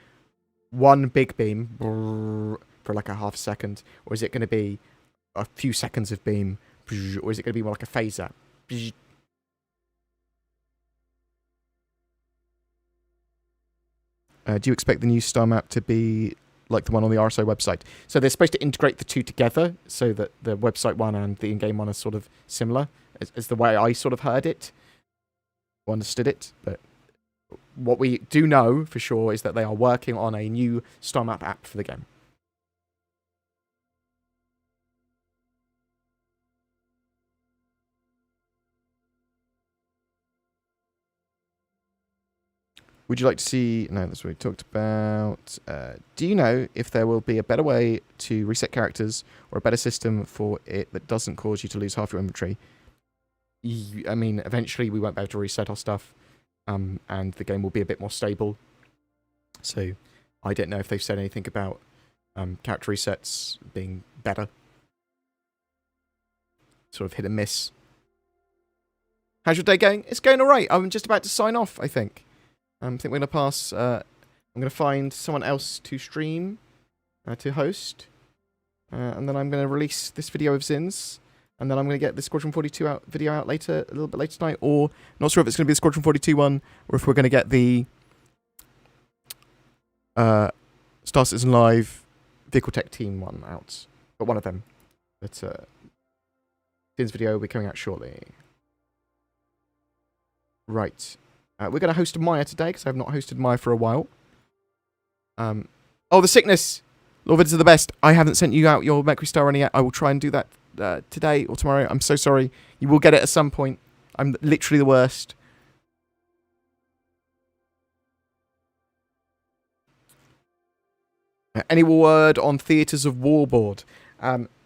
one big beam for like a half second, or is it going to be a few seconds of beam, or is it going to be more like a phaser? Do you expect the new star map to be like the one on the RSO website? So they're supposed to integrate the two together so that the website one and the in-game one are sort of similar, as the way I sort of heard it, or understood it, but... What we do know for sure is that they are working on a new star map app for the game. Would you like to see... No, that's what we talked about. Do you know if there will be a better way to reset characters or a better system for it that doesn't cause you to lose half your inventory? I mean, eventually we won't be able to reset our stuff. And the game will be a bit more stable. So, I don't know if they've said anything about character resets being better. Sort of hit and miss. How's your day going? It's going alright. I'm just about to sign off, I think. I think we're going to pass... I'm going to find someone else to stream, to host. And then I'm going to release this video of Zins. And then I'm going to get the Squadron 42 video out later, a little bit later tonight. Or, not sure if it's going to be the Squadron 42 one, or if we're going to get the Star Citizen Live Vehicle Tech Team one out. But one of them. But Finn's video will be coming out shortly. Right. We're going to host Maya today, because I have not hosted Maya for a while. Oh, the sickness! Lord Vids are the best. I haven't sent you out your Mercury Star runner yet. I will try and do that today or tomorrow. I'm so sorry. You will get it at some point. I'm literally the worst. Any word on Theatres of Warboard?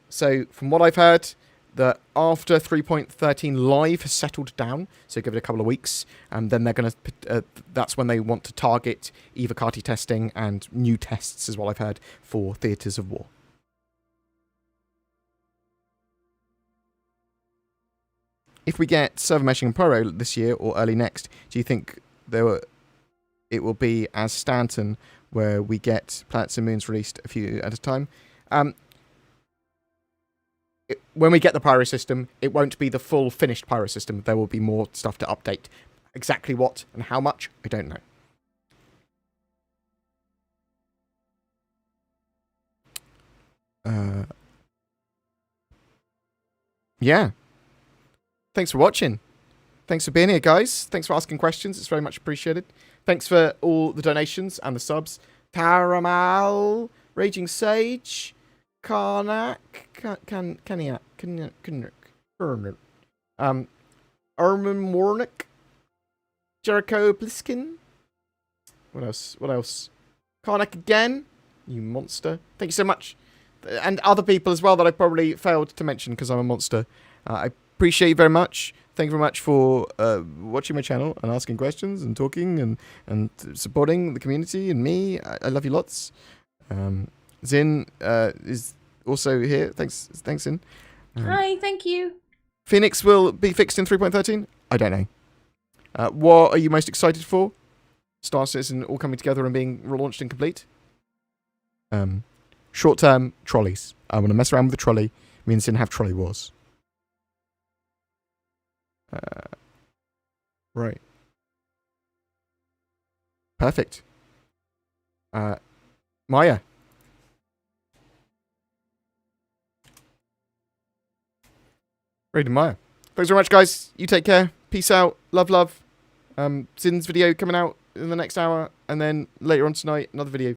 So, from what I've heard, that after 3.13 Live has settled down, so give it a couple of weeks, and then they're going to... that's when they want to target Eva Carty testing and new tests, is what I've heard, for Theatres of War. If we get server meshing and Pyro this year or early next, do you think it will be as Stanton where we get planets and moons released a few at a time. When we get the Pyro system, it won't be the full finished Pyro system. There will be more stuff to update. Exactly what and how much, I don't know. Yeah. Thanks for watching. Thanks for being here, guys. Thanks for asking questions. It's very much appreciated. Thanks for all the donations and the subs. Taramal, Raging Sage, Karnak, Kaniak, Armin Warnick, Jericho Bliskin. What else? Karnak again. You monster. Thank you so much. And other people as well that I probably failed to mention because I'm a monster. I appreciate you very much. Thank you very much for watching my channel and asking questions and talking and supporting the community and me. I love you lots. Zin is also here. Thanks Zin. Hi, thank you. Phoenix will be fixed in 3.13? I don't know. What are you most excited for? Star Citizen all coming together and being relaunched and complete? Short-term trolleys. I want to mess around with the trolley. Me and Sin have trolley wars. Right. Perfect. Maya. Raiden Maya. Thanks very much, guys. You take care. Peace out. Love. Zin's video coming out in the next hour. And then later on tonight, another video.